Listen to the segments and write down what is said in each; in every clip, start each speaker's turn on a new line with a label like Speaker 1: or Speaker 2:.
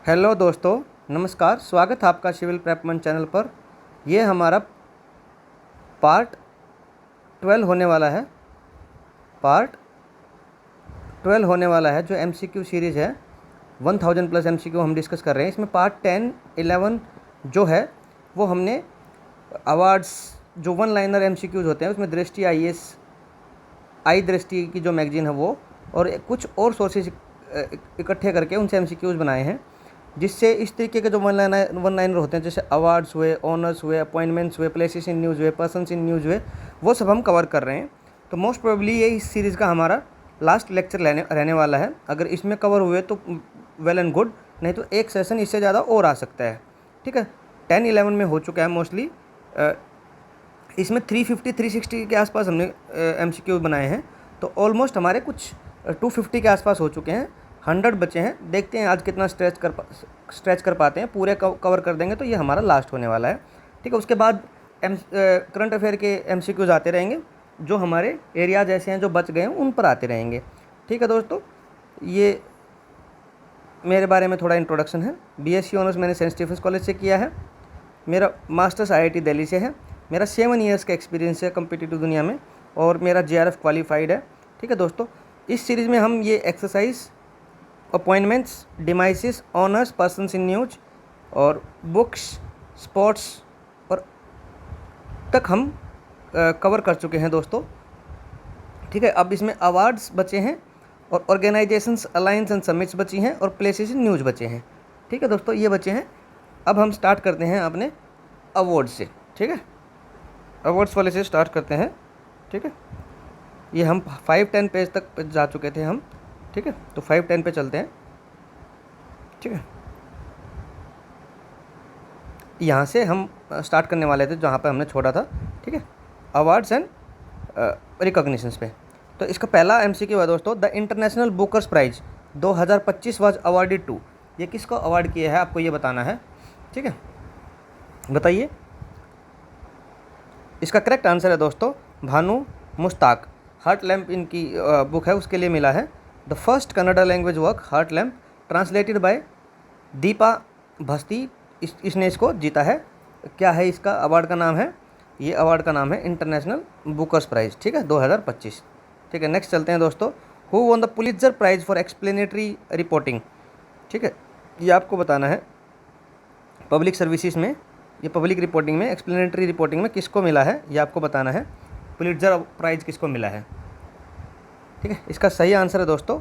Speaker 1: Hello दोस्तों, नमस्कार। स्वागत है आपका सिविल प्रेप मंच चैनल पर। ये हमारा पार्ट 12 होने वाला है। पार्ट 12 होने वाला है जो एमसीक्यू सीरीज़ है। 1000 प्लस एमसीक्यू हम डिस्कस कर रहे हैं। इसमें पार्ट 10, 11 जो है वो हमने अवार्ड्स जो वन लाइनर एमसीक्यूज़ होते हैं उसमें दृष्टि आईएएस, आई दृष्टि की जो मैगजीन है वो, और कुछ और सोर्सेज इकट्ठे करके उनसे एमसीक्यूज़ बनाए हैं, जिससे इस तरीके के जो वन लाइनर होते हैं जैसे अवार्ड्स हुए, ऑनर्स हुए, अपॉइंटमेंट्स हुए, प्लेसेस इन न्यूज़ हुए, पर्सन्स इन न्यूज़ हुए, वो सब हम कवर कर रहे हैं। तो मोस्ट प्रोबेबली ये इस सीरीज़ का हमारा लास्ट लेक्चर रहने वाला है। अगर इसमें कवर हुए तो वेल एंड गुड, नहीं तो एक सेशन इससे ज़्यादा और आ सकता है। ठीक है, 10-11 में हो चुका है मोस्टली। इसमें 350 360 के आसपास हमने एमसीक्यू बनाए हैं, तो ऑलमोस्ट हमारे कुछ 250 के आसपास हो चुके हैं। 100 बचे हैं। देखते हैं आज कितना स्ट्रेच कर पाते हैं। पूरे कवर कर देंगे तो ये हमारा लास्ट होने वाला है। ठीक है, उसके बाद करंट अफेयर के एमसीक्यूज आते रहेंगे, जो हमारे एरियाज ऐसे हैं जो बच गए हैं उन पर आते रहेंगे। ठीक है दोस्तों, ये मेरे बारे में थोड़ा इंट्रोडक्शन है। बीएससी ऑनर्स मैंने सेंट स्टीफेंस कॉलेज से किया है। मेरा मास्टर्स आईआईटी दिल्ली से है। मेरा 7 ईयर्स का एक्सपीरियंस है कम्पिटिटिव दुनिया में, और मेरा जेआरएफ क्वालिफाइड है। ठीक है दोस्तों, इस सीरीज़ में हम ये exercise, appointments, demises, honours, persons in news और बुक्स, स्पोर्ट्स और तक हम कवर कर चुके हैं दोस्तों। ठीक है, अब इसमें अवार्ड्स बचे हैं, और ऑर्गेनाइजेशंस, अलायंस एंड समिट्स बची हैं, और प्लेसेस इन न्यूज़ बचे हैं। ठीक है दोस्तों, ये बचे हैं। अब हम स्टार्ट करते हैं अपने अवार्ड से। ठीक है, अवार्ड्स वाले से स्टार्ट करते हैं। ठीक है, ये हम 5-10 पेज तक जा चुके थे हम। ठीक है, तो 5-10 पे चलते हैं। ठीक है, यहाँ से हम स्टार्ट करने वाले थे जहाँ पे हमने छोड़ा था। ठीक है, अवार्ड्स एंड रिकॉग्निशंस पे। तो इसका पहला एमसीक्यू है दोस्तों, the International Booker's prize 2025 was awarded to. ये किसको अवार्ड किया है आपको ये बताना है। ठीक है, बताइए। इसका करेक्ट आंसर है दोस्तों भानु मुश्ताक। हार्ट लैम्प इनकी बुक है, उसके लिए मिला है। The first Kannada language work heart lamp translated by Deepa Bhasthi, इसने इसको जीता है। क्या है इसका अवार्ड का नाम है? ये अवार्ड का नाम है इंटरनेशनल बुकर्स प्राइज़। ठीक है, 2025। ठीक है, नेक्स्ट चलते हैं दोस्तों। Who won the Pulitzer prize for explanatory reporting. ठीक है, ये आपको बताना है। पब्लिक सर्विसेज में, ये पब्लिक रिपोर्टिंग में, एक्सप्लेनेटरी रिपोर्टिंग में किसको मिला है ये आपको बताना है। पुलित्ज़र प्राइज़ किसको मिला है? ठीक है, इसका सही आंसर है दोस्तों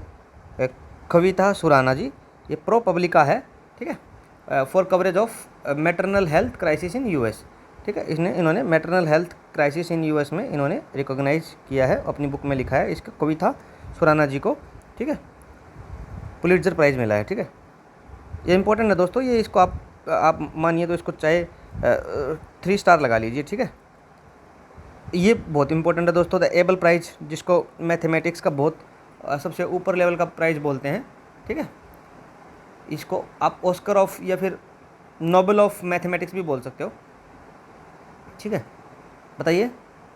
Speaker 1: कविता सुराना जी। ये प्रो पब्लिका है। ठीक है, for coverage of maternal health crisis in US. ठीक है, इन्होंने maternal health crisis in US में इन्होंने रिकॉग्नाइज किया है, अपनी बुक में लिखा है। इसका कविता सुराना जी को, ठीक है, पुलित्ज़र प्राइज़ मिला है। ठीक है, ये इंपॉर्टेंट है दोस्तों। ये इसको आप मानिए तो इसको चाहे 3 स्टार लगा लीजिए। ठीक है, ये बहुत इंपॉर्टेंट है दोस्तों। द एबल प्राइज़, जिसको मैथमेटिक्स का बहुत सबसे ऊपर लेवल का प्राइज़ बोलते हैं। ठीक है, इसको आप ऑस्कर ऑफ या फिर नोबेल ऑफ मैथमेटिक्स भी बोल सकते हो। ठीक है, बताइए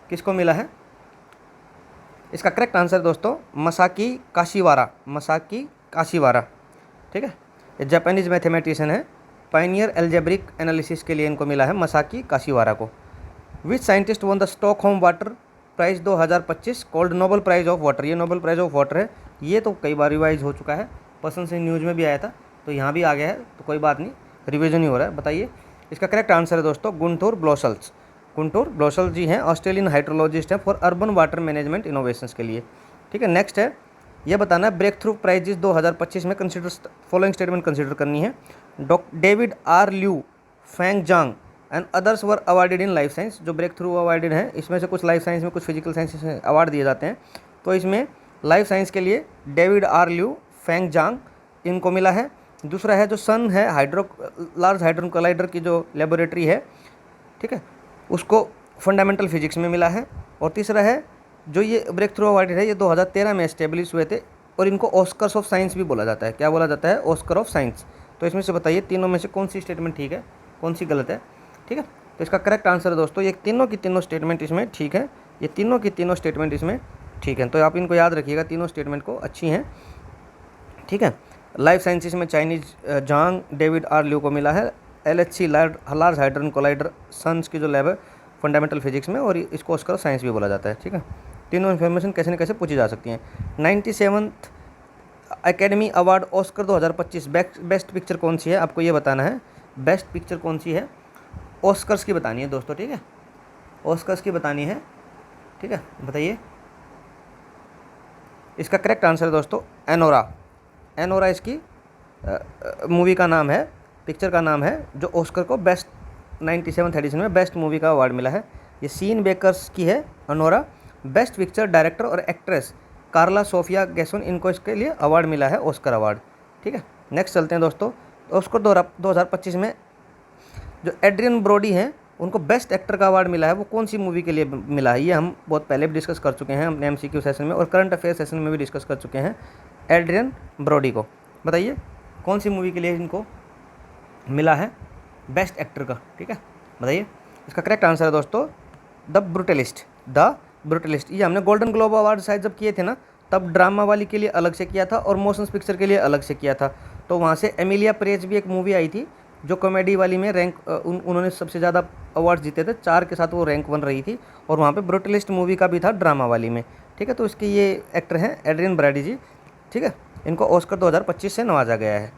Speaker 1: किसको मिला है? इसका करेक्ट आंसर दोस्तों मसाकी काशीवारा। मसाकी काशीवारा। ठीक है, ये जापानीज़ मैथमेटिशियन है। पायनियर एल्जेब्रिक एनालिसिस के लिए इनको मिला है, मसाकी काशीवारा को। Which scientist won the Stockholm water prize 2025 called Nobel prize of water. ये नोबेल प्राइज़ ऑफ वाटर है। ये तो कई बार रिवाइज हो चुका है, पर्सन्स इन न्यूज़ में भी आया था, तो यहाँ भी आ गया है, तो कोई बात नहीं, रिविजन ही हो रहा है। बताइए, इसका करेक्ट आंसर है दोस्तों गुंटूर ब्लोसल्स। गुंटूर ब्लोसल्स जी हैं, ऑस्ट्रेलियन हाइड्रोलॉजिस्ट हैं for urban water management innovations के लिए। ठीक है, नेक्स्ट है, ये बताना है ब्रेक थ्रू प्राइजेस 2025 में कंसिडर फॉलोइंग स्टेटमेंट कंसिडर करनी है। David R Liu, Feng Zhang and others were awarded in life science. जो ब्रेक थ्रू अवार्डेड हैं इसमें से कुछ लाइफ साइंस में, कुछ फिजिकल साइंस में अवार्ड दिए जाते हैं। तो इसमें लाइफ साइंस के लिए डेविड आर ल्यू, फैंग जांग, इनको मिला है। दूसरा है जो सन है, लार्ज हाइड्रोजन कोलाइडर की जो लेबोरेटरी है, ठीक है, उसको फंडामेंटल फिजिक्स में मिला है। और तीसरा है जो ये ब्रेक थ्रू अवार्ड है, ये 2013 में एस्टेब्लिश हुए थे, और इनको ऑस्कर्स ऑफ साइंस भी बोला जाता है। क्या बोला जाता है? Oscar of science. तो इसमें से बताइए तीनों में से कौन सी स्टेटमेंट ठीक है, कौन सी गलत है? ठीक है, तो इसका करेक्ट आंसर है दोस्तों ये तीनों की तीनों स्टेटमेंट इसमें ठीक है। ये तीनों की तीनों स्टेटमेंट इसमें ठीक है, तो आप इनको याद रखिएगा, तीनों स्टेटमेंट को अच्छी हैं। ठीक है, लाइफ साइंसेज में Chinese Zhang David R Liu को मिला है। LHC large hydrogen collider CERN's की जो लैब है फंडामेंटल फिजिक्स में, और इसको ऑस्कर साइंस भी बोला जाता है। ठीक है, तीनों इन्फॉर्मेशन कैसे न कैसे पूछी जा सकती हैं। 97th academy award Oscar 2025 best picture कौन सी है, आपको ये बताना है। बेस्ट पिक्चर कौन सी है, ऑस्कर्स की बतानी है दोस्तों। ठीक है, ऑस्कर्स की बतानी है। ठीक है, बताइए। इसका करेक्ट आंसर है दोस्तों एनोरा। एनोरा इसकी मूवी का नाम है, पिक्चर का नाम है, जो ऑस्कर को बेस्ट 97th एडिशन में बेस्ट मूवी का अवार्ड मिला है। ये सीन बेकर्स की है अनोरा। बेस्ट पिक्चर डायरेक्टर और एक्ट्रेस कार्ला सोफिया गैसन, इनको इसके लिए अवार्ड मिला है, ऑस्कर अवार्ड। ठीक है, नेक्स्ट चलते हैं दोस्तों। ऑस्कर 2025 में जो एड्रियन ब्रोडी हैं उनको बेस्ट एक्टर का अवार्ड मिला है, वो कौन सी मूवी के लिए मिला है, ये हम बहुत पहले भी डिस्कस कर चुके हैं अपने MCQ सेशन में और करंट अफेयर सेशन में भी डिस्कस कर चुके हैं। एड्रियन ब्रोडी को बताइए कौन सी मूवी के लिए इनको मिला है बेस्ट एक्टर का। ठीक है, बताइए। इसका करेक्ट आंसर है दोस्तों द ब्रूटलिस्ट। द ब्रूटलिस्ट, ये हमने गोल्डन ग्लोब अवार्ड शायद जब किए थे ना, तब ड्रामा वाली के लिए अलग से किया था और मोशन पिक्चर के लिए अलग से किया था। तो वहाँ से एमिलिया परेज भी एक मूवी आई थी जो कॉमेडी वाली में उन्होंने सबसे ज़्यादा अवार्ड जीते थे, 4 के साथ वो रैंक 1 रही थी, और वहाँ पे ब्रूटलिस्ट मूवी का भी था ड्रामा वाली में। ठीक है, तो इसके ये एक्टर हैं एड्रियन ब्रॉडी जी। ठीक है, इनको ऑस्कर 2025 से नवाजा गया है।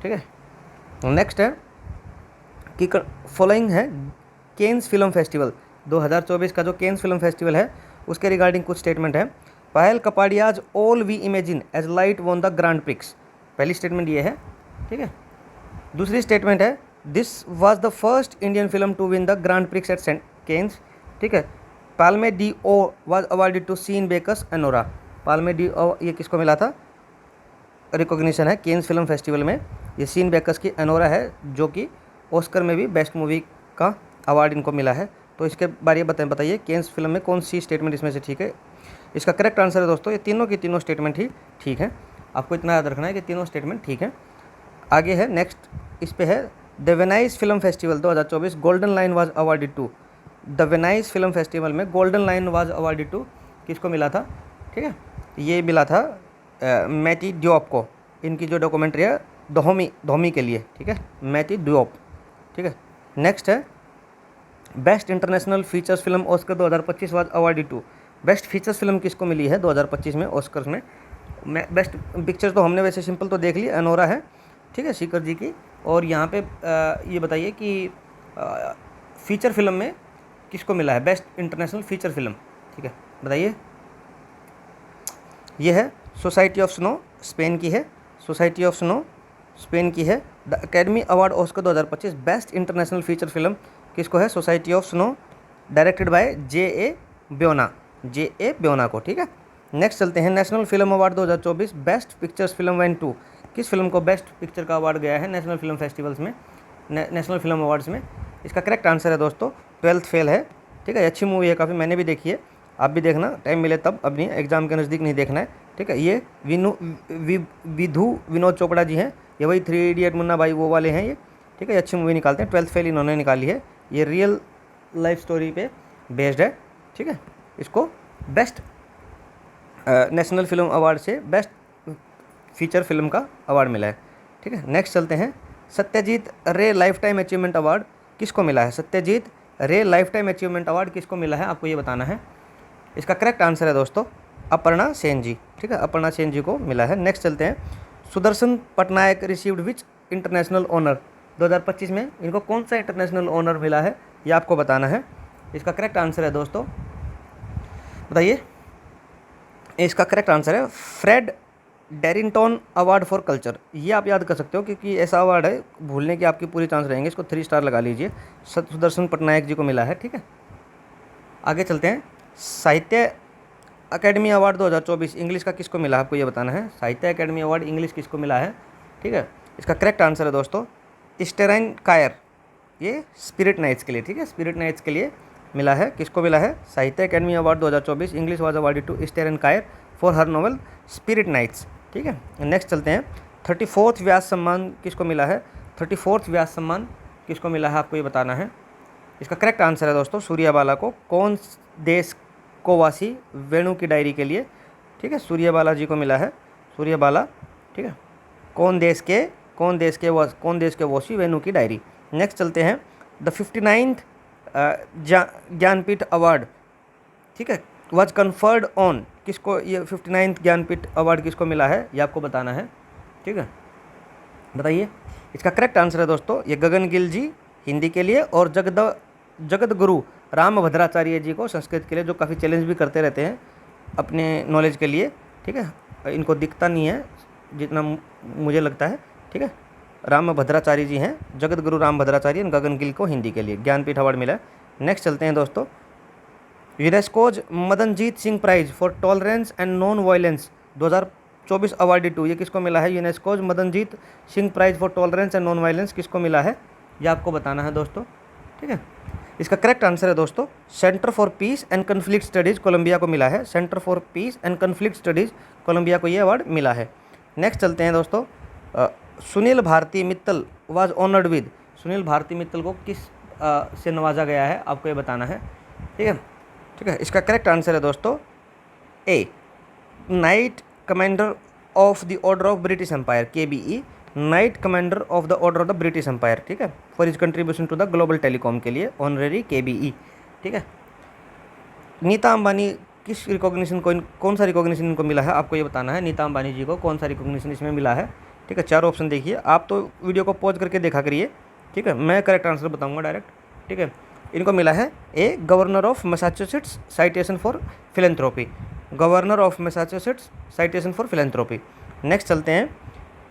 Speaker 1: ठीक है, नेक्स्ट है कि फॉलोइंग है केन्स फिल्म फेस्टिवल 2024 का जो केन्स फिल्म फेस्टिवल है उसके रिगार्डिंग कुछ स्टेटमेंट है। Payal Kapadia's all we imagine as light won the grand prix, पहली स्टेटमेंट ये है। ठीक है, दूसरी स्टेटमेंट है this was the first Indian film to win the grand prix at Cannes. ठीक है, Palme d'Or was awarded to Sean Baker's Anora. Palme d'Or ये किसको मिला था, रिकॉग्निशन है केन्स फिल्म फेस्टिवल में, ये सीन बेकर्स की एनोरा है, जो कि ऑस्कर में भी बेस्ट मूवी का अवार्ड इनको मिला है। तो इसके बारे में बताइए केन्स फिल्म में कौन सी स्टेटमेंट इसमें से ठीक है। इसका करेक्ट आंसर है दोस्तों ये तीनों की तीनों स्टेटमेंट ही ठीक है। आपको इतना याद रखना है कि तीनों स्टेटमेंट ठीक है। आगे है नेक्स्ट, इस पे है the Venice film festival 2024 golden lion was awarded to. The Venice film festival में golden lion was awarded to किसको मिला था। ठीक है, ये मिला था मैटी डियोप को, इनकी जो डॉक्यूमेंट्री है धोमी के लिए। ठीक है, मैटी डियोप। ठीक है, नेक्स्ट है best international features film Oscar 2025 was awarded to. Best features film किसको मिली है 2025 में ऑस्कर में। बेस्ट पिक्चर तो हमने वैसे सिंपल तो देख ली, अनोरा है। ठीक है, शिखर जी की। और यहाँ पे ये बताइए कि फीचर फिल्म में किसको मिला है बेस्ट इंटरनेशनल फीचर फिल्म। ठीक है, बताइए। ये है सोसाइटी ऑफ स्नो, स्पेन की है। सोसाइटी ऑफ स्नो स्पेन की है। The academy award Oscar 2025 best international feature film किसको है, society of snow, directed by J.A. ब्योना को। ठीक है, नेक्स्ट चलते हैं national film award 2024 best pictures film 1 2। किस फिल्म को बेस्ट पिक्चर का अवार्ड गया है नेशनल फिल्म फेस्टिवल्स में, नेशनल फिल्म अवार्ड्स में। इसका करेक्ट आंसर है दोस्तों 12th फेल है। ठीक है, अच्छी मूवी है काफ़ी, मैंने भी देखी है, आप भी देखना टाइम मिले तब, अपनी एग्जाम के नज़दीक नहीं देखना है। ठीक है, ये विधु विनोद चोपड़ा जी हैं, ये वही 3 इडियट मुन्ना भाई वो वाले हैं ये। ठीक है, अच्छी मूवी निकालते हैं। 12th फेल इन्होंने निकाली है, ये रियल लाइफ स्टोरी पे बेस्ड है। ठीक है, इसको बेस्ट नेशनल फिल्म अवार्ड से बेस्ट फीचर फिल्म का अवार्ड मिला है। ठीक है, नेक्स्ट चलते हैं सत्यजीत रे लाइफ टाइम अचीवमेंट अवार्ड किसको मिला है। सत्यजीत रे लाइफ टाइम अचीवमेंट अवार्ड किसको मिला है, आपको ये बताना है। इसका करेक्ट आंसर है दोस्तों अपर्णा सेन जी। ठीक है, अपर्णा सेन जी को मिला है। नेक्स्ट चलते हैं Sudarshan Patnaik received which international honour 2025 में, इनको कौन सा इंटरनेशनल ऑनर मिला है ये आपको बताना है। इसका करेक्ट आंसर है दोस्तों, बताइए। इसका करेक्ट आंसर है फ्रेड डेरिंगटन अवार्ड फॉर कल्चर। ये आप याद कर सकते हो क्योंकि ऐसा अवार्ड है, भूलने की आपकी पूरी चांस रहेंगे, इसको 3 स्टार लगा लीजिए। सुदर्शन पटनायक जी को मिला है। ठीक है, आगे चलते हैं साहित्य अकेडमी अवार्ड 2024 इंग्लिश का किसको मिला, आपको ये बताना है। साहित्य अकेडमी अवार्ड इंग्लिश किसको मिला है। ठीक है, इसका करेक्ट आंसर है दोस्तों स्टेराइन कायर, ये स्पिरिट नाइट्स के लिए। ठीक है, स्पिरिट नाइट्स के लिए मिला है। किसको मिला है, Sahitya Akademi award 2024 English was awarded to Easterine Kire for her novel spirit nights. ठीक है, नेक्स्ट चलते हैं 34th व्यास सम्मान किसको मिला है। 34th व्यास सम्मान किसको मिला है, आपको ये बताना है। इसका करेक्ट आंसर है दोस्तों सूर्यबाला को, कौन देश को वासी वेणु की डायरी के लिए। ठीक है, सूर्यबाला जी को मिला है, सूर्यबाला। ठीक है, कौन देश के वॉशी वेणु की डायरी। नेक्स्ट चलते हैं, द 59th ज्ञानपीठ अवार्ड, ठीक है, वॉज कन्फर्ड ऑन, किसको ये 59th ज्ञानपीठ अवार्ड किसको मिला है, ये आपको बताना है, ठीक है, बताइए। इसका करेक्ट आंसर है दोस्तों ये गगन गिल जी हिंदी के लिए, और जगत गुरु रामभद्राचार्य जी को संस्कृत के लिए, जो काफ़ी चैलेंज भी करते रहते हैं अपने नॉलेज के लिए, ठीक है। इनको दिखता नहीं है जितना मुझे लगता है, ठीक है। रामभद्राचार्य जी हैं, जगत गुरु रामभद्राचार्य, गगन गिल को हिंदी के लिए ज्ञानपीठ अवार्ड मिला है। नेक्स्ट चलते हैं दोस्तों, UNESCO's Madanjeet Singh prize for tolerance and non violence 2024 awarded to, ये किसको मिला है, UNESCO's Madanjeet Singh prize for tolerance and non violence किसको मिला है, ये आपको बताना है दोस्तों, ठीक है। इसका करेक्ट आंसर है दोस्तों centre for peace and conflict studies Columbia को मिला है, centre for peace and conflict studies Columbia को ये अवार्ड मिला है। नेक्स्ट चलते हैं दोस्तों, Sunil Bharti Mittal was honoured with, Sunil Bharti Mittal को किस से नवाजा गया है, आपको ये बताना है, ठीक है, ठीक है। इसका करेक्ट आंसर है दोस्तों A, knight commander of the order of British empire, KBE, knight commander of the order of the British empire, ठीक है, for his contribution to the global telecom के लिए ऑनरेरी KBE, ठीक है। नीता अंबानी किस रिकॉग्निशन को, कौन सा रिकॉग्निशन इनको मिला है, आपको ये बताना है, नीता अंबानी जी को कौन सा रिकॉग्निशन इसमें मिला है, ठीक है। 4 ऑप्शन देखिए, आप तो वीडियो को पॉज करके देखा करिए, ठीक है, मैं करेक्ट आंसर बताऊंगा डायरेक्ट, ठीक है। इनको मिला है A, governor of Massachusetts citation for philanthropy, governor of Massachusetts citation for philanthropy. Next चलते हैं,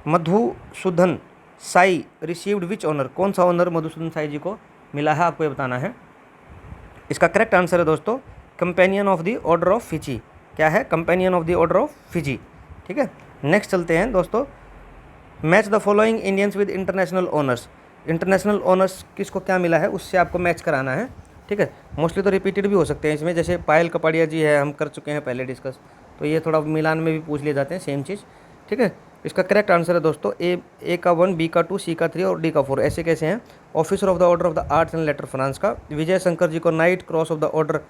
Speaker 1: Madhusudan Sai received which honour, कौन सा ऑनर मधुसूदन साई जी को मिला है, आपको ये बताना है। इसका करेक्ट आंसर है दोस्तों companion of the order of Fiji, क्या है, companion of the order of Fiji, ठीक है। नेक्स्ट चलते हैं दोस्तों, match the following Indians with international honours, international honours किसको क्या मिला है उससे आपको मैच कराना है, ठीक है। मोस्टली तो रिपीटेड भी हो सकते हैं इसमें, जैसे पायल कपाड़िया जी है, हम कर चुके हैं पहले डिस्कस, तो ये थोड़ा मिलान में भी पूछ लिए जाते हैं सेम चीज़, ठीक है। इसका करेक्ट आंसर है दोस्तों ए का 1, बी का 2, सी का 3 और डी का 4, ऐसे कैसे हैं। Officer of the order of the arts and letter France का, विजय शंकर जी को knight cross of the order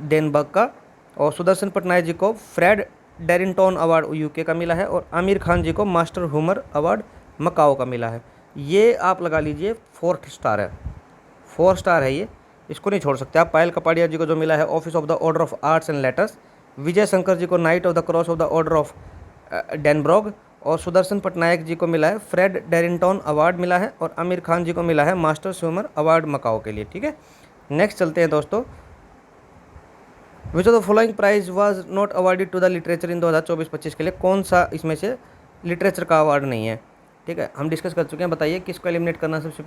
Speaker 1: Dannebrog का, और सुदर्शन पटनायक जी को फ्रेड डेरिंगटन अवार्ड UK का मिला है, और आमिर खान जी को मास्टर ह्यूमर अवार्ड मकाओ का मिला है। ये आप लगा लीजिए 4 स्टार है, 4 स्टार है ये, इसको नहीं छोड़ सकते आप। पायल कपाड़िया जी को जो मिला है office of the order of arts and letters, Vijay Shankar ji को knight of the cross of the order of Dannebrog, और सुदर्शन पटनायक जी को मिला है फ्रेड डेरिंगटन अवार्ड मिला है, और आमिर खान जी को मिला है मास्टर ह्यूमर अवार्ड मकाओ के लिए, ठीक है। नेक्स्ट चलते हैं दोस्तों, which of the following prize was not awarded to the literature in 2024-25 के लिए, कौन सा इसमें से लिटरेचर का अवार्ड नहीं है, ठीक है, हम डिस्कस कर चुके हैं, बताइए किसको एलिमिनेट करना है सबसे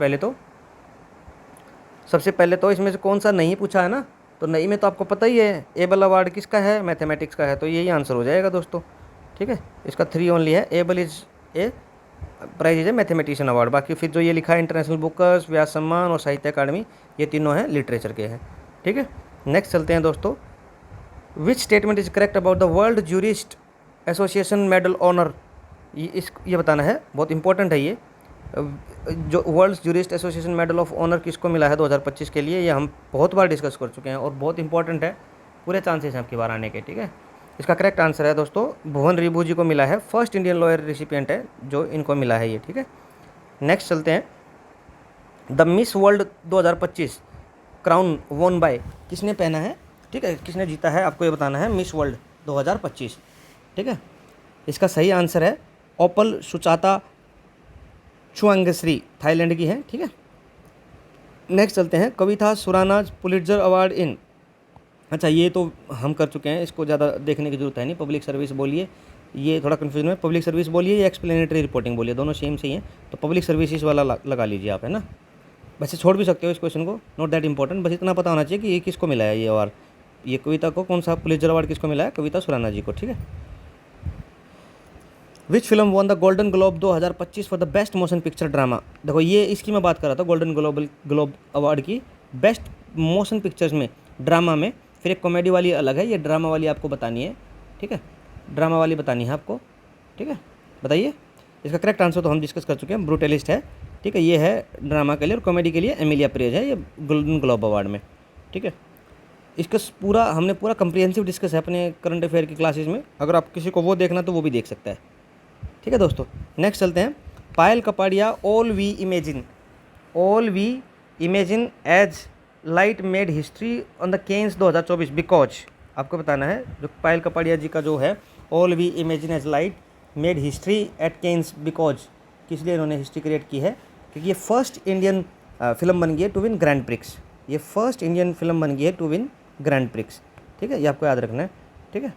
Speaker 1: पहले तो इसमें से कौन सा नहीं पूछा है ना, तो नहीं में तो आपको पता ही है, एबल अवार्ड किसका है, मैथमेटिक्स का है, तो यही आंसर हो जाएगा दोस्तों, ठीक है। इसका 3 ओनली है, Abel is a prize is a mathematician award, बाकी फिर जो ये लिखा है इंटरनेशनल बुकर्स, व्यास सम्मान और साहित्य अकादमी, ये तीनों हैं लिटरेचर के हैं, ठीक है। नेक्स्ट चलते हैं दोस्तों, which statement is correct about the world jurist association medal honour, ये बताना है, बहुत इंपॉर्टेंट है ये, जो world jurist association medal of honour किसको मिला है 2025 के लिए, ये हम बहुत बार डिस्कस कर चुके हैं और बहुत इंपॉर्टेंट है, पूरे चांसेस हैं आपकी बार आने के, ठीक है। इसका करेक्ट आंसर है दोस्तों भुवन रिबू जी को मिला है, फर्स्ट इंडियन लॉयर रिसिपिएंट है जो इनको मिला है ये, ठीक है। नेक्स्ट चलते हैं, द मिस वर्ल्ड 2025 क्राउन वोन बाय किसने पहना है, ठीक है, किसने जीता है, आपको ये बताना है, मिस वर्ल्ड 2025, ठीक है। इसका सही आंसर है ओपल सुचाता चुआंगश्री, थाईलैंड की है, ठीक है। नेक्स्ट चलते हैं, कविता सुरानाज पुलिट्जर अवार्ड इन, अच्छा ये तो हम कर चुके हैं, इसको ज़्यादा देखने की जरूरत है नहीं, पब्लिक सर्विस बोलिए, ये थोड़ा कन्फ्यूजन है, पब्लिक सर्विस बोलिए या एक्सप्लेनेटरी रिपोर्टिंग बोलिए, दोनों सेम से ही हैं, तो पब्लिक सर्विसेज वाला लगा लीजिए आप, है ना। वैसे छोड़ भी सकते हो इस क्वेश्चन को, नॉट दैट इंपॉर्टेंट, बस इतना पता होना चाहिए कि ये किसको मिला है ये अवार्ड, ये कविता को कौन सा पुलिट्जर अवार्ड किसको मिला है, कविता सुराना जी को, ठीक है। Which film won the golden globe 2025 for the best motion picture drama, देखो ये इसकी मैं बात कर रहा था, गोल्डन ग्लोब अवार्ड की बेस्ट मोशन पिक्चर्स में, ड्रामा में, फिर एक कॉमेडी वाली अलग है, ये ड्रामा वाली आपको बतानी है, ठीक है, ड्रामा वाली बतानी है आपको, ठीक है, बताइए। इसका करेक्ट आंसर तो हम डिस्कस कर चुके हैं, ब्रूटलिस्ट है, ठीक है, ये है ड्रामा के लिए, और कॉमेडी के लिए एमिलिया परेज है, ये गोल्डन ग्लोब अवार्ड में, ठीक है। इसका हमने पूरा कंप्रिहेंसिव डिस्कस है अपने करंट अफेयर की क्लासेस में, अगर आप किसी को वो देखना तो वो भी देख सकता है, ठीक है। ठीक है दोस्तों। नेक्स्ट चलते हैं, Payal Kapadia all we imagine as light made history on the Cannes 2024 because, आपको बताना है जो पायल कपाड़िया जी का जो है all we imagine as light made history at Cannes because, किस लिए इन्होंने हिस्ट्री क्रिएट की है, क्योंकि ये फर्स्ट इंडियन फिल्म बन गई है टू विन ग्रैंड प्रिक्स, ये फर्स्ट इंडियन फिल्म बन गई है टू विन ग्रैंड प्रिक्स। ठीक है, ये आपको याद रखना है। ठीक है,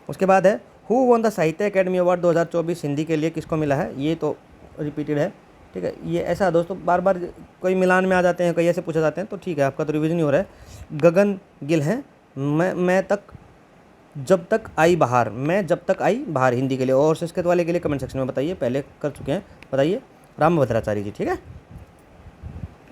Speaker 1: उसके बाद है हु वॉन द साहित्य अकेडमी अवार्ड 2024 हिंदी के लिए, किसको मिला है, ये तो रिपीटेड है। ठीक है, ये ऐसा दोस्तों बार बार कोई मिलान में आ जाते हैं, कई ऐसे पूछे जाते हैं, तो ठीक है आपका तो रिवीजन ही हो रहा है। गगन गिल हैं, मैं तक जब तक आई बहार, मैं जब तक आई बहार हिंदी के लिए, और संस्कृत वाले के लिए कमेंट सेक्शन में बताइए, पहले कर चुके हैं, बताइए रामभद्राचार्य जी। ठीक है,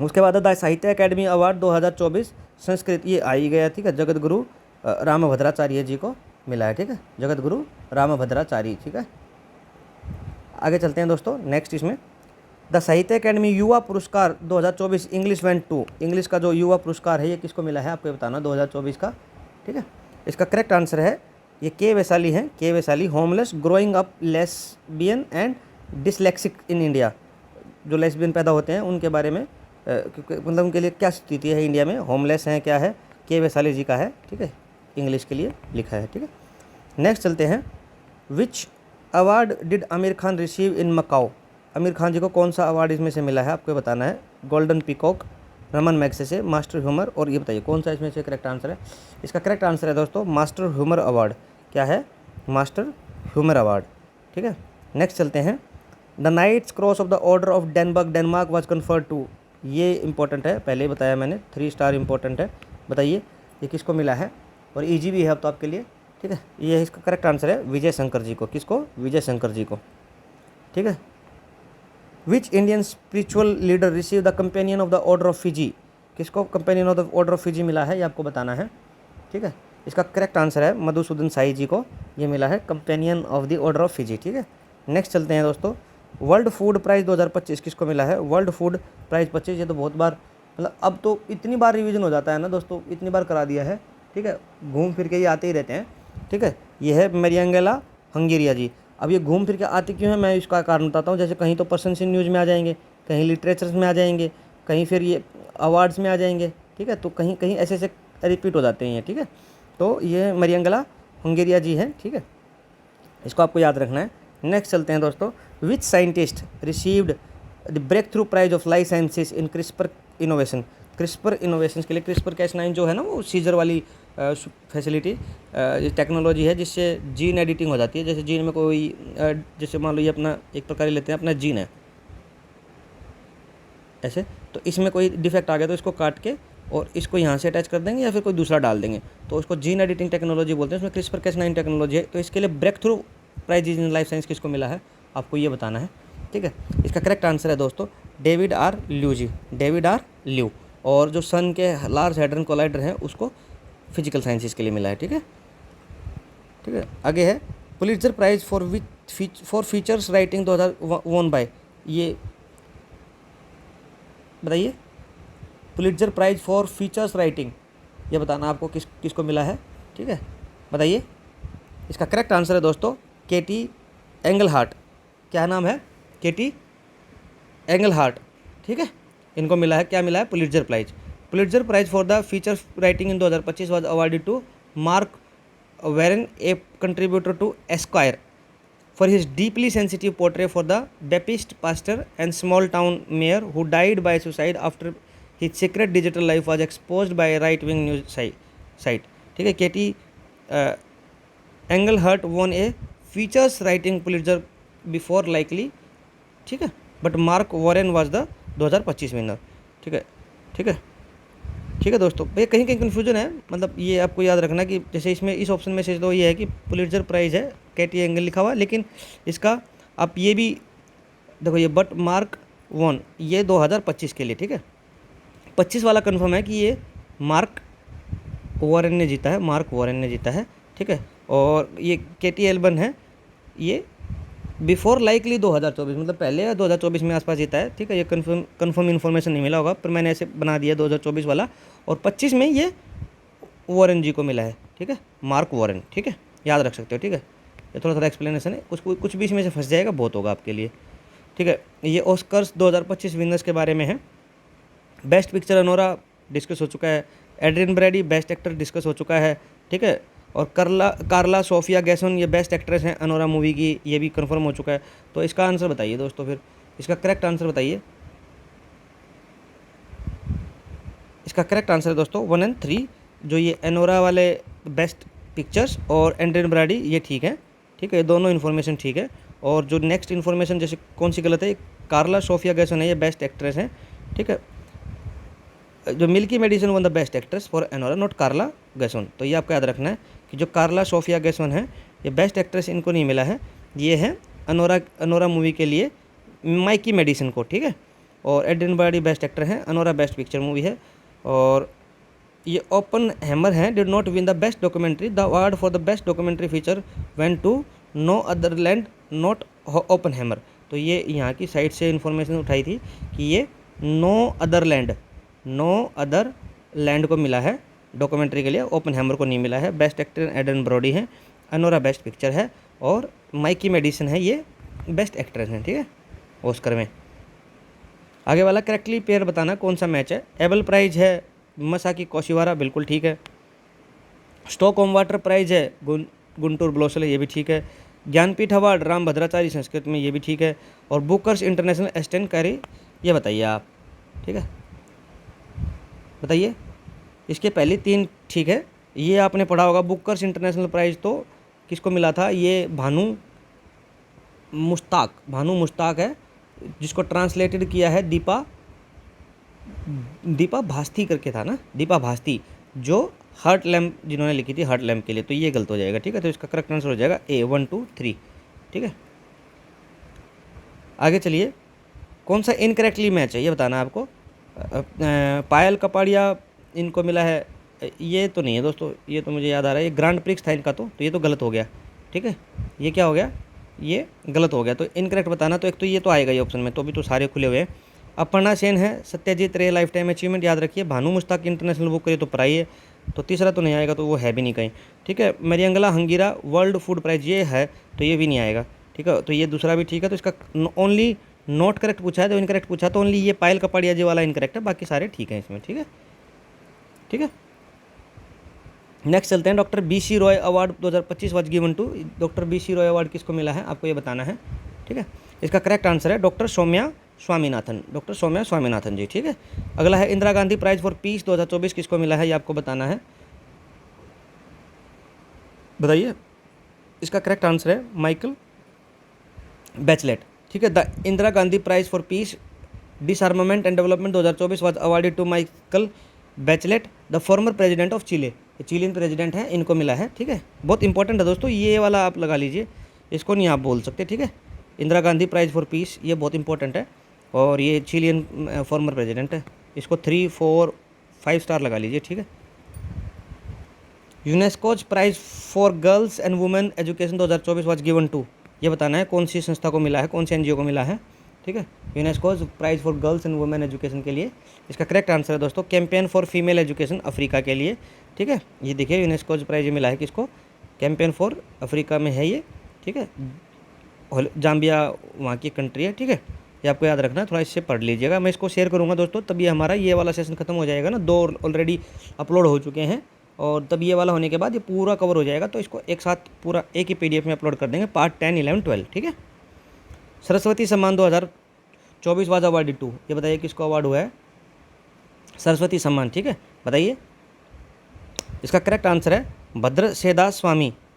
Speaker 1: उसके बाद द साहित्य अकेडमी अवार्ड 2024 संस्कृत, ये आ ही गया। ठीक है, जगत गुरु रामभद्राचार्य जी को मिला है। ठीक है, जगत गुरु रामभद्राचार्य। ठीक है, आगे चलते हैं दोस्तों। नेक्स्ट इसमें द साहित्य अकेडमी युवा पुरस्कार 2024 इंग्लिश वेंट टू, इंग्लिश का जो युवा पुरस्कार है ये किसको मिला है, आपको बताना 2024 का। ठीक है, इसका करेक्ट आंसर है ये के वैशाली हैं, के Vaishali, homeless growing up lesbian and dyslexic in India, जो लेस्बियन पैदा होते हैं उनके बारे में मतलब उनके लिए क्या स्थिति है इंडिया में, होमलेस हैं क्या है, के वैशाली जी का है। ठीक है, इंग्लिश के लिए लिखा है। ठीक है, नेक्स्ट चलते हैं, which award did Aamir Khan receive in Macao, Aamir Khan ji को कौन सा अवार्ड इसमें से मिला है, आपको बताना है। Golden peacock, Raman Magsaysay, master humour, और ये बताइए कौन सा इसमें से करेक्ट आंसर है। इसका करेक्ट आंसर है दोस्तों मास्टर ह्यूमर अवार्ड। क्या है, मास्टर ह्यूमर अवार्ड। ठीक है, नेक्स्ट चलते हैं, the knight's cross of the order of Denmark was conferred to, ये इंपॉर्टेंट है, पहले ही बताया मैंने, 3 स्टार इंपॉर्टेंट है, बताइए ये किसको मिला है, और ईजी भी है अब तो आपके लिए। ठीक है, ये इसका करेक्ट आंसर है विजय शंकर जी को, किसको, विजय शंकर जी को। ठीक है, which Indian spiritual leader receive the companion of the order of Fiji, किसको companion of the order of Fiji मिला है, ये आपको बताना है। ठीक है, इसका करेक्ट आंसर है मधुसूदन साई जी को ये मिला है companion of the order of Fiji. ठीक है, नेक्स्ट चलते हैं दोस्तों, वर्ल्ड फूड प्राइज़ 2025 किसको मिला है, वर्ल्ड फूड प्राइज़ 25, ये तो बहुत बार मतलब अब तो इतनी बार रिवीजन हो जाता है ना दोस्तों, इतनी बार करा दिया है। ठीक है, घूम फिर के ये आते ही रहते हैं। ठीक है, ये है मरियंगेला हंगेरिया जी। अब ये घूम फिर के आते क्यों हैं, मैं इसका कारण बताता हूँ। जैसे कहीं तो पर्सन्स इन न्यूज़ में आ जाएंगे, कहीं लिटरेचर्स में आ जाएंगे, कहीं फिर ये अवार्ड्स में आ जाएंगे। ठीक है, तो कहीं कहीं ऐसे ऐसे रिपीट हो जाते हैं ये। ठीक है, तो ये मरियंगेला हंगेरिया जी हैं। ठीक है, इसको आपको याद रखना है। नेक्स्ट चलते हैं दोस्तों, which scientist received the breakthrough prize of life sciences in CRISPR innovation, CRISPR innovation के लिए क्रिस्पर Cas9 जो है ना, वो सीजर वाली फैसिलिटी टेक्नोलॉजी है जिससे जीन एडिटिंग हो जाती है। जैसे जीन में कोई जैसे मान लो ये अपना एक प्रकार लेते हैं, अपना जीन है ऐसे, तो इसमें कोई डिफेक्ट आ गया तो इसको काट के और इसको यहाँ से अटैच कर देंगे या फिर कोई दूसरा डाल देंगे, तो उसको जीन एडिटिंग टेक्नोलॉजी बोलते हैं। उसमें क्रिस्पर Cas9 टेक्नोलॉजी है। तो इसके लिए breakthrough prize in life science किसको मिला है, आपको ये बताना है। ठीक है, इसका करेक्ट आंसर है दोस्तों David R Lew ji, David R Lew. और जो सन के लार्ज हैड्रन कोलाइडर हैं उसको फिजिकल साइंसेस के लिए मिला है। ठीक है, ठीक है, आगे है Pulitzer prize for features writing 2001 by, ये बताइए Pulitzer prize for features writing, ये बताना आपको किसको मिला है। ठीक है, बताइए। इसका करेक्ट आंसर है दोस्तों केटी एंगलहार्ट। क्या नाम है, केटी एंगलहार्ट। ठीक है, इनको मिला है, क्या मिला है, Pulitzer prize. Pulitzer prize for the feature writing in 2025 was awarded to Mark Warren, a contributor to Esquire, for his deeply sensitive portrait for the Baptist pastor and small town mayor who died by suicide after his secret digital life was exposed by right wing news site. ठीक है, Katie Engelhart won a features writing Pulitzer before likely. ठीक है, but Mark Warren was the 2025 winner. ठीक है, ठीक है, ठीक है दोस्तों, भाई कहीं कहीं कन्फ्यूजन है, मतलब ये आपको याद रखना कि जैसे इसमें इस ऑप्शन में से तो ये है कि पुलिट्जर प्राइज़ है, केटी एंगल लिखा हुआ, लेकिन इसका आप ये भी देखो, ये बट मार्क वॉन ये 2025 के लिए। ठीक है, 25 वाला कन्फर्म है कि ये मार्क वॉरेन ने जीता है, मार्क वॉरेन ने जीता है। ठीक है, और ये केटी एल्बन है, ये बिफोर लाइकली 2024 मतलब पहले या 2024 में आसपास जीता है। ठीक है, ये कन्फर्म इन्फॉर्मेशन नहीं मिला होगा, पर मैंने ऐसे बना दिया 2024 वाला, और 25 में ये वॉरेन जी को मिला है। ठीक है, मार्क वॉरेन। ठीक है, याद रख सकते हो। ठीक है, ये थोड़ा थोड़ा एक्सप्लेनेशन है, कुछ भी इसमें से फंस जाएगा बहुत होगा आपके लिए, ठीक है। ये ऑस्कर्स 2025 विनर्स के बारे में है। बेस्ट पिक्चर अनोरा डिस्कस हो चुका है, Adrien Brody best actor discuss हो चुका है, ठीक है। और कार्ला सोफिया गैसन ये बेस्ट एक्ट्रेस हैं अनोरा मूवी की, ये भी कंफर्म हो चुका है। तो इसका आंसर बताइए दोस्तों, फिर इसका करेक्ट आंसर बताइए। इसका करेक्ट आंसर है दोस्तों 1 और 3, जो ये एनोरा वाले बेस्ट पिक्चर्स और एड्रियन ब्रैडी ये ठीक है, ठीक है, ये दोनों इन्फॉर्मेशन ठीक है। और जो नेक्स्ट इन्फॉर्मेशन जैसे कौन सी गलत है, कार्ला सोफिया गैसन है ये बेस्ट एक्ट्रेस हैं, ठीक है। जो Mikey Madison won the best actress for Anora, not Karla Gascon. तो ये आपको याद रखना है कि जो कार्ला सोफिया गैसन है ये बेस्ट एक्ट्रेस इनको नहीं मिला है, ये है अनोरा मूवी के लिए माइकी मेडिसन को, ठीक है। और एड्रियन ब्रैडी बेस्ट एक्टर हैं, अनोरा बेस्ट पिक्चर मूवी है। और ये ओपन हैमर है did not win the best documentary, the award for the best documentary feature went to no other land not Oppenheimer. तो ये यहाँ की side से इन्फॉर्मेशन उठाई थी कि ये नो अदर लैंड को मिला है डॉक्यूमेंट्री के लिए, ओपन हैमर को नहीं मिला है। बेस्ट एक्टर एड्रियन ब्रॉडी हैं, अनोरा बेस्ट पिक्चर है, और माइकी मेडिसन है ये बेस्ट एक्ट्रेस हैं, ठीक है, ऑस्कर में। आगे वाला करेक्टली पेयर बताना कौन सा मैच है। एबल प्राइज है मसाकी कोशिवारा, बिल्कुल ठीक है। स्टॉकहोम वाटर प्राइज है गुंटूर ब्लोसल, ये भी ठीक है। ज्ञानपीठ अवार्ड राम भद्राचार्य संस्कृत में, ये भी ठीक है। और बुकर्स इंटरनेशनल असिस्टेंट कैरी, ये बताइए आप, ठीक है, बताइए। इसके पहले 3 ठीक है, ये आपने पढ़ा होगा। बुकर्स इंटरनेशनल प्राइज तो किसको मिला था, ये भानु मुश्ताक है, जिसको ट्रांसलेटेड किया है दीपा भास्ती करके था ना, दीपा भास्ती, जो हर्ट लैम्प जिन्होंने लिखी थी हर्ट लैम्प के लिए। तो ये गलत हो जाएगा, ठीक है। तो इसका करेक्ट आंसर हो जाएगा A 1 2 3, ठीक है। आगे चलिए, कौन सा इनकरेक्टली मैच है ये बताना है आपको। पायल कपाड़िया इनको मिला है, ये तो नहीं है दोस्तों, ये तो मुझे याद आ रहा है, ये ग्रांड प्रिक्स था इनका, तो ये तो गलत हो गया, ठीक है। ये क्या हो गया, ये गलत हो गया, तो इनकरेक्ट बताना। तो एक तो ये तो आएगा ये ऑप्शन में, तो भी तो सारे खुले हुए हैं। अपर्णा सेन है, सत्यजीत रे लाइफ टाइम अचीवमेंट याद रखिए। भानु मुश्ताक इंटरनेशनल बुक ये तो प्राइज है, तो तीसरा तो नहीं आएगा, तो वो है भी नहीं कहीं, ठीक है। मरियंगला हंगीरा वर्ल्ड फूड प्राइज ये है, तो ये भी नहीं आएगा, ठीक है। तो ये दूसरा भी ठीक है। तो इसका ओनली नॉट करेक्ट पूछा है, तो इनकरेक्ट पूछा, तो ओनली ये पायल कपाड़िया जी वाला इनकरेक्ट है, बाकी सारे ठीक हैं इसमें, ठीक है, ठीक है। नेक्स्ट चलते हैं। Doctor BC Roy award 2025 was given to, doctor BC Roy award किसको मिला है आपको ये बताना है, ठीक है। इसका करेक्ट आंसर है डॉक्टर सौम्या स्वामीनाथन जी, ठीक है। अगला है Indira Gandhi prize for peace 2024 किसको मिला है ये आपको बताना है, बताइए। इसका करेक्ट आंसर है माइकल बैचलेट, ठीक है। The Indira Gandhi prize for peace disarmament and development 2024 was awarded to Michael Bachelet the former president of Chile, Chilean president हैं, इनको मिला है, ठीक है। बहुत इंपॉर्टेंट है दोस्तों, ये वाला आप लगा लीजिए, इसको नहीं आप बोल सकते, ठीक है। Indira Gandhi prize for peace ये बहुत इंपॉर्टेंट है, और ये चिलियन फॉर्मर प्रेसिडेंट है, इसको 3 4 5 स्टार लगा लीजिए, ठीक है। UNESCO's prize for girls and women education 2024 was given to, ये बताना है कौन सी संस्था को मिला है, कौन सी NGO को मिला है, ठीक है। UNESCO's prize for girls and women education के लिए। इसका करेक्ट आंसर है दोस्तों campaign for female education Africa के लिए, ठीक है। ये देखिए यूनेस्कोज प्राइज मिला है किसको, कैंपेन फॉर अफ्रीका में है ये, ठीक है। जाम्बिया वहाँ की कंट्री है, ठीक है। ये आपको याद रखना है, थोड़ा इससे पढ़ लीजिएगा। मैं इसको शेयर करूँगा दोस्तों, तभी हमारा ये वाला सेशन खत्म हो जाएगा ना, 2 ऑलरेडी अपलोड हो चुके हैं, और तब ये वाला होने के बाद ये पूरा कवर हो जाएगा। तो इसको एक साथ पूरा एक ही PDF में अपलोड कर देंगे, पार्ट 10 11 12, ठीक है। सरस्वती सम्मान 2024 वाज अवार्डेड टू, ये बताइए किसको अवार्ड हुआ है सरस्वती सम्मान, ठीक है, बताइए। इसका करेक्ट आंसर है भद्रसेदास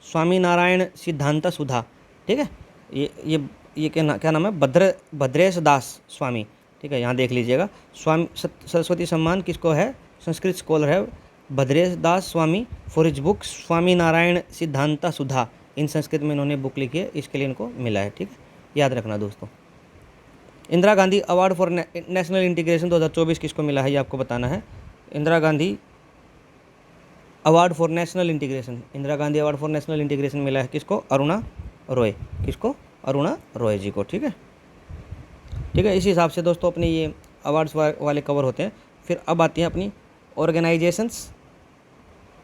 Speaker 1: स्वामी नारायण सिद्धांत सुधा, ठीक है। ये क्या नाम है, भद्रेश दास स्वामी, ठीक है, यहाँ देख लीजिएगा। सरस्वती सम्मान किसको है, संस्कृत स्कॉलर है भद्रेश दास स्वामी for his book Swami Narayan सिद्धांत सुधा, इन संस्कृत में इन्होंने बुक लिखी है, इसके लिए इनको मिला है, ठीक है, याद रखना दोस्तों। Indira Gandhi award for national integration 2024 किसको मिला है ये आपको बताना है। Indira Gandhi award for national integration, Indira Gandhi award for national integration मिला है किसको, अरुणा रॉय, किसको, अरुणा रॉय जी को, ठीक है, ठीक है। इसी हिसाब से दोस्तों अपने ये अवार्ड्स वाले कवर होते हैं। फिर अब आती हैं अपनी ऑर्गेनाइजेशंस,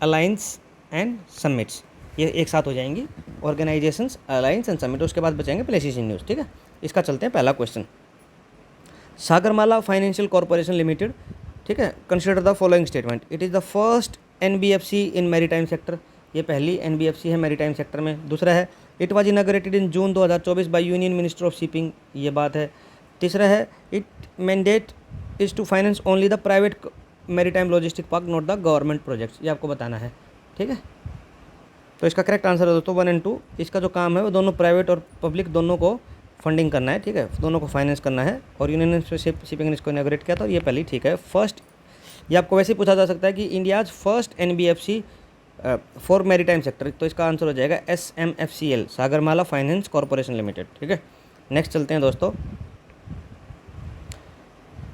Speaker 1: अलायंस एंड समिट्स, ये एक साथ हो जाएंगी। Organisations, alliance and summit. उसके बाद बचेंगे प्लेसेस इन न्यूज़। ठीक है, इसका चलते हैं पहला question. Sagarmala financial corporation limited, ठीक है, consider the following statement. It is the first NBFC in maritime sector. ये पहली एनबीएफसी है मैरीटाइम सेक्टर में। दूसरा है it was inaugurated in June 2024 by union minister of shipping, ये बात है। तीसरा है it mandate is to finance only the private maritime logistic park, not the government projects. ये आपको बताना है। ठीक है, तो इसका करेक्ट आंसर है दोस्तों 1 और 2। इसका जो काम है वो दोनों प्राइवेट और पब्लिक दोनों को फंडिंग करना है। ठीक है, दोनों को फाइनेंस करना है। और यूनियन शिपिंग ने इसको इनागरेट किया था, और ये पहली ठीक है। फर्स्ट, ये आपको वैसे ही पूछा जा सकता है कि India's first NBFC for maritime sector, तो इसका आंसर हो जाएगा SMFCL, Sagarmala finance corporation limited. ठीक है, नेक्स्ट चलते हैं दोस्तों।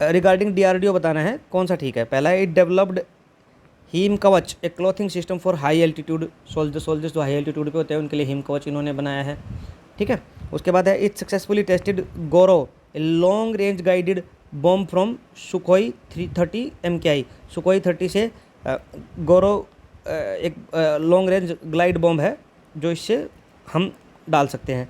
Speaker 1: रिगार्डिंग DRDO बताना है कौन सा ठीक है। पहला है it developed Him Kavach, a clothing system for high altitude soldiers जो हाई एल्टीट्यूड पे होते हैं उनके लिए हिम कवच इन्होंने बनाया है। ठीक है, उसके बाद है it successfully tested Gaurav, a long range guided bomb from Sukhoi 330 MKI। Sukhoi 30 से गौरव एक लॉन्ग रेंज ग्लाइड बॉम्ब है जो इससे हम डाल सकते हैं।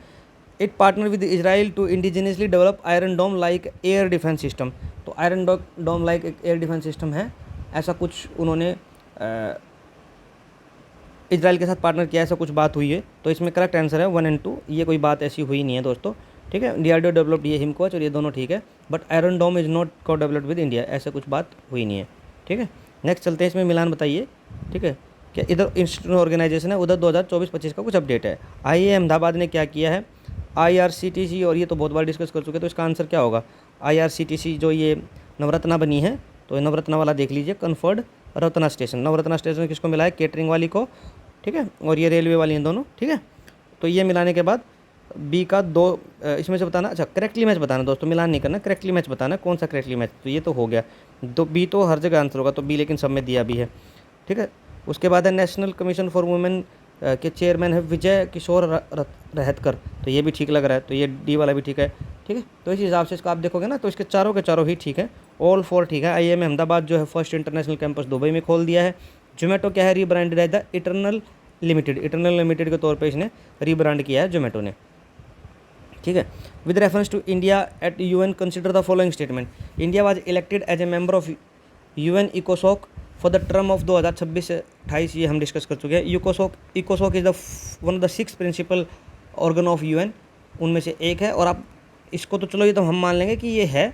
Speaker 1: It partner with Israel to indigenously develop iron dome like air defence system. तो आयरन डोम लाइक एक एयर डिफेंस सिस्टम है, ऐसा कुछ उन्होंने इजराइल के साथ पार्टनर किया, ऐसा कुछ बात हुई है। तो इसमें करेक्ट आंसर है 1 और 2। ये कोई बात ऐसी हुई नहीं है दोस्तों। ठीक है, DRDO डेवलप्ड ये हिम कवच और ये दोनों ठीक है, but iron dome is not co developed with India, ऐसे कुछ बात हुई नहीं है। ठीक है, नेक्स्ट चलते हैं। इसमें मिलान बताइए। ठीक है, क्या इधर इंस्टीट्यूट ऑर्गेनाइजेशन है, उधर 2024-25 का कुछ अपडेट है। IIA अहमदाबाद ने क्या किया है, IRCTC, और ये तो बहुत बार डिस्कस कर चुके हैं, तो इसका आंसर क्या होगा। IRCTC जो ये नवरत्ना बनी है, तो नवरत्ना वाला देख लीजिए, conferred Ratna station. Navratna station किसको मिला है, केटरिंग वाली को। ठीक है, और ये रेलवे वाली हैं दोनों। ठीक है, तो ये मिलाने के बाद बी का 2 इसमें से बताना। अच्छा, करेक्टली मैच बताना दोस्तों, मिलान नहीं करना, करेक्टली मैच बताना कौन सा करेक्टली मैच। तो ये तो हो गया, तो बी तो हर जगह आंसर होगा, तो बी लेकिन सब में दिया भी है। ठीक है, उसके बाद है नेशनल कमीशन फॉर वुमेन के चेयरमैन है विजय किशोर रहतकर, तो ये भी ठीक लग रहा है, तो ये डी वाला भी ठीक है। ठीक है, तो इस हिसाब से इसका आप देखोगे ना, तो इसके चारों के चारों ही ठीक है, ऑल 4 ठीक है। IIM अहमदाबाद जो है फर्स्ट इंटरनेशनल कैंपस दुबई में खोल दिया है। जोमेटो क्या है, रीब्रांडेड है द इटरनल लिमिटेड के तौर पे इसने रीब्रांड किया है जोमेटो ने। ठीक है, with reference to India at UN consider the following statement. India was elected as a member of UN इकोसॉक फॉर द टर्म ऑफ 2026 से 28, ये हम डिस्कस कर चुके हैं। इकोसॉक is the one of the 6 principal organ of UN, उनमें से एक है। और आप इसको तो चलो ये तो हम मान लेंगे कि ये है।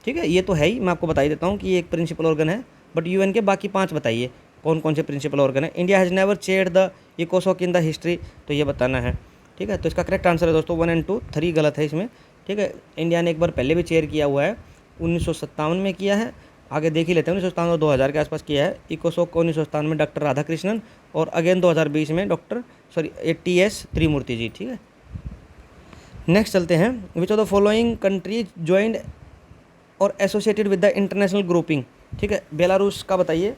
Speaker 1: ठीक है, ये तो है ही, मैं आपको बता ही देता हूँ कि ये एक प्रिंसिपल ऑर्गन है, बट UN के बाकी 5 बताइए कौन कौन से प्रिंसिपल ऑर्गन है। India has never chaired the इकोसॉक इन द हिस्ट्री, तो ये बताना है। ठीक है, तो इसका करेक्ट आंसर है दोस्तों 1 और 2, 3 गलत है इसमें। ठीक है, इंडिया ने एक बार पहले भी चेयर किया हुआ है, 1957 में किया है। आगे देख ही लेते हैं, 1957 और 2000 के आसपास किया है। इकोसॉक को 1957 में डॉक्टर राधाकृष्णन, और अगेन 2020 में TS त्रिमूर्ति जी। ठीक है, नेक्स्ट चलते हैं। Which of the following countries joined or associated with the international grouping. ठीक है, बेलारूस का बताइए,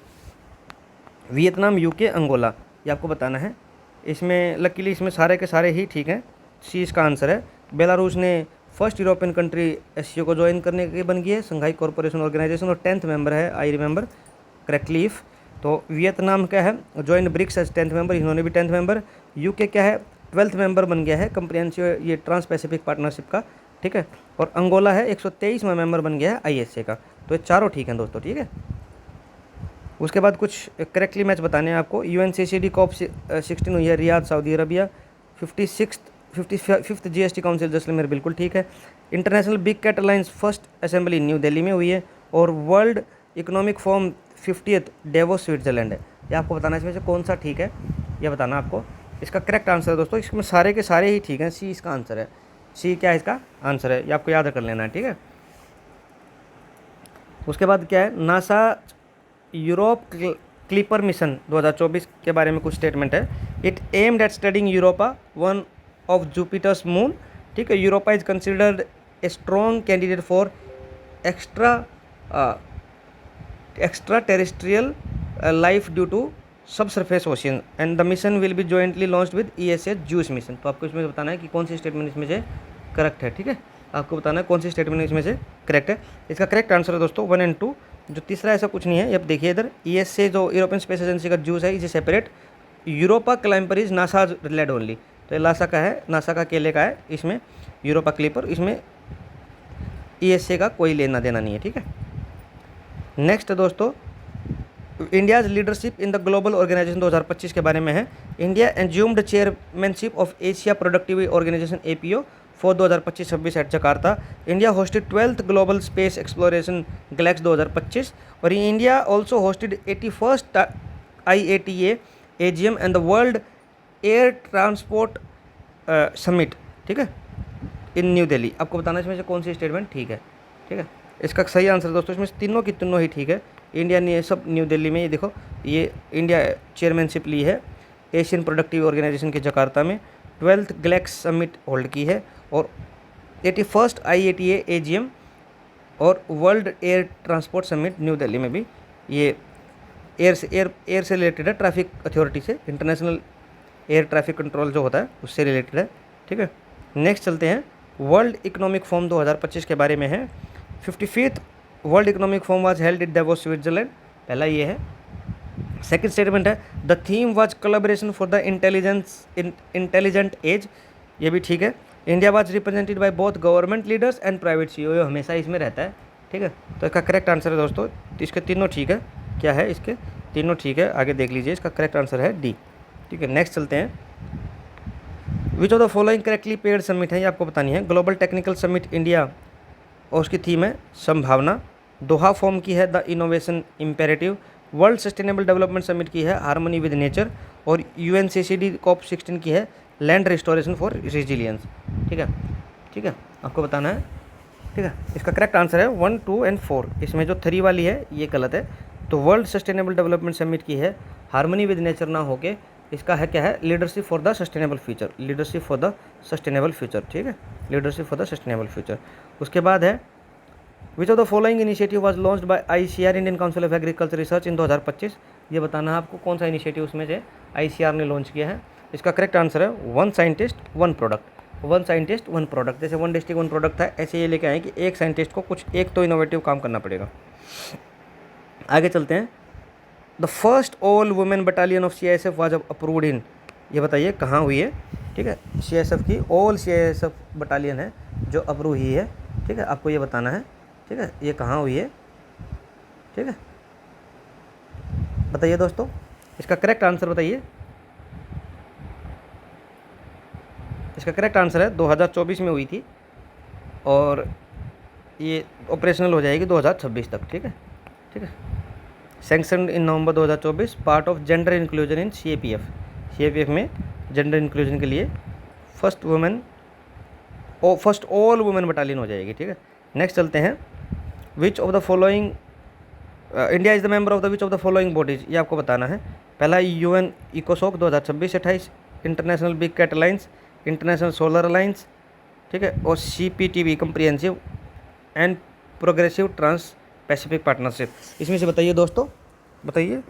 Speaker 1: वियतनाम, UK, अंगोला, ये आपको बताना है। इसमें लकीली इसमें सारे के सारे ही ठीक हैं, सी इसका आंसर है। बेलारूस ने फर्स्ट यूरोपियन कंट्री SCO को ज्वाइन करने के बन गई है, संघाई कॉर्पोरेशन ऑर्गेनाइजेशन, और 10th मेंबर है, आई रिमेंबर करेक्टली इफ। तो वियतनाम क्या है, join BRICS as 10th member, इन्होंने भी 10th मेंबर। UK क्या है, 12th मेंबर बन गया है कम्प्रिहेंसिव ये ट्रांस पैसिफिक पार्टनरशिप का। ठीक है, और अंगोला है 123वां मेंबर बन गया है ISA का। तो ये चारों ठीक हैं दोस्तों। ठीक है, उसके बाद कुछ करेक्टली मैच बताने हैं आपको। UNCCD COP 16 हुई है Riyadh, Saudi Arabia. 55th GST council Jaisalmer, बिल्कुल ठीक है। International big cat alliance first assembly new Delhi में हुई है। और world economic forum 50th Davos Switzerland है। ये आपको बताना है इसमें से कौन सा ठीक है, ये बताना आपको। इसका करेक्ट आंसर है दोस्तों, इसमें सारे के सारे ही ठीक हैं, सी इसका आंसर है। सी क्या है इसका आंसर है, ये आपको याद कर लेना है। ठीक है, उसके बाद क्या है, नासा यूरोप क्लिपर मिशन 2024 के बारे में कुछ स्टेटमेंट है। It aimed at studying Europa, one of Jupiter's moon. ठीक है, Europa is considered a strong candidate for extraterrestrial life due to subsurface ocean, and the mission will be jointly launched with ESA JUICE mission. तो आपको इसमें बताना है कि कौन सी स्टेटमेंट इसमें से करेक्ट है। ठीक है, आपको बताना है कौन सी स्टेटमेंट इसमें से करेक्ट है। इसका करेक्ट आंसर है दोस्तों 1 और 2। जो तीसरा ऐसा कुछ नहीं है। अब देखिए इधर ESA जो यूरोपियन स्पेस एजेंसी का जूस है, is separate. Europa Clipper is NASA led only. तो ये नासा का है, नासा का अकेले का है, इसमें यूरोपा क्लिपर, इसमें ESA का कोई लेना देना नहीं है, ठीक है। नेक्स्ट दोस्तों, India's leadership in the global organisation 2025 के बारे में है। India assumed chairmanship of Asia productivity organisation APO for 2025-26 at Jakarta. India hosted 12th global space exploration GLEX 2025 और India also hosted 81st IATA AGM and the world air transport summit, ठीक है, इन New Delhi. आपको बताना इसमें से कौन सी statement ठीक है, ठीक है। इसका सही आंसर दोस्तों इसमें तीनों की तीनों ही ठीक है। इंडिया ने ये सब न्यू दिल्ली में, ये देखो, ये इंडिया चेयरमैनशिप ली है एशियन प्रोडक्टिव ऑर्गेनाइजेशन के जकार्ता में, 12th गैलेक्स समिट होल्ड की है और 81st IATA AGM और world air transport summit new Delhi में भी ये एयर से रिलेटेड है, ट्रैफिक अथॉरिटी से, इंटरनेशनल एयर ट्रैफिक कंट्रोल जो होता है उससे रिलेटेड है, ठीक है। नेक्स्ट चलते हैं, वर्ल्ड इकोनॉमिक फोरम 2025 के बारे में है। 55th world economic forum was held in Davos Switzerland, पहला ये है। सेकंड स्टेटमेंट है the theme was collaboration for the intelligent age, ये भी ठीक है। India was represented by both government leaders and private CEO, ये हमेशा इसमें रहता है, ठीक है। तो इसका करेक्ट आंसर है दोस्तों, इसके तीनों ठीक है, क्या है, इसके तीनों ठीक है, आगे देख लीजिए, इसका करेक्ट आंसर है D, ठीक है। नेक्स्ट चलते हैं, which of the following correctly paid summit है, ये आपको बतानी है। ग्लोबल टेक्निकल समिट इंडिया और उसकी थीम है संभावना। दोहा फॉर्म की है the innovation imperative. World sustainable development summit की है हार्मनी विद नेचर और UNCCD COP16 की है लैंड रिस्टोरेशन फॉर रेजिलियंस, ठीक है, ठीक है, आपको बताना है, ठीक है। इसका करेक्ट आंसर है 1, 2 एंड 4, इसमें जो 3 वाली है ये गलत है। तो वर्ल्ड सस्टेनेबल डेवलपमेंट समिट की है हार्मनी विद नेचर ना होके इसका है क्या है, leadership for the sustainable future, leadership for the sustainable future, ठीक है, leadership for the sustainable future. उसके बाद है which of the following initiative was launched by ICR Indian council of agriculture research इन 2025, ये बताना है आपको कौन सा इनिशिएटिव उसमें से ICR ने लॉन्च किया है। इसका करेक्ट आंसर है 1 साइंटिस्ट 1 प्रोडक्ट, 1 साइंटिस्ट 1 प्रोडक्ट। जैसे 1 डिस्ट्रिक्ट 1 प्रोडक्ट था, ऐसे ये लेके आए कि एक साइंटिस्ट को कुछ एक तो इनोवेटिव काम करना पड़ेगा। आगे चलते हैं, the first all women battalion of CISF was approved in, ये बताइए कहाँ हुई है, ठीक है। CISF की ऑल CISF बटालियन है जो अप्रूव हुई है, ठीक है, आपको ये बताना है, ठीक है, ये कहाँ हुई है, ठीक है, बताइए दोस्तों, इसका करेक्ट आंसर बताइए। इसका करेक्ट आंसर है 2024 में हुई थी और ये ऑपरेशनल हो जाएगी 2026 तक, ठीक है, ठीक है। Sanctioned in November 2024, part of gender inclusion in CAPF में जेंडर इंक्लूजन के लिए फर्स्ट ऑल वुमेन बटालियन हो जाएगी, ठीक है। नेक्स्ट चलते हैं, which of the following India is the member of the which of the following bodies, ये आपको बताना है। पहला UN इकोसॉक 2026-28, international big cat alliance, international solar alliance, ठीक है, और CPTP comprehensive and progressive trans Pacific partnership. इसमें से बताइए दोस्तों, बताइए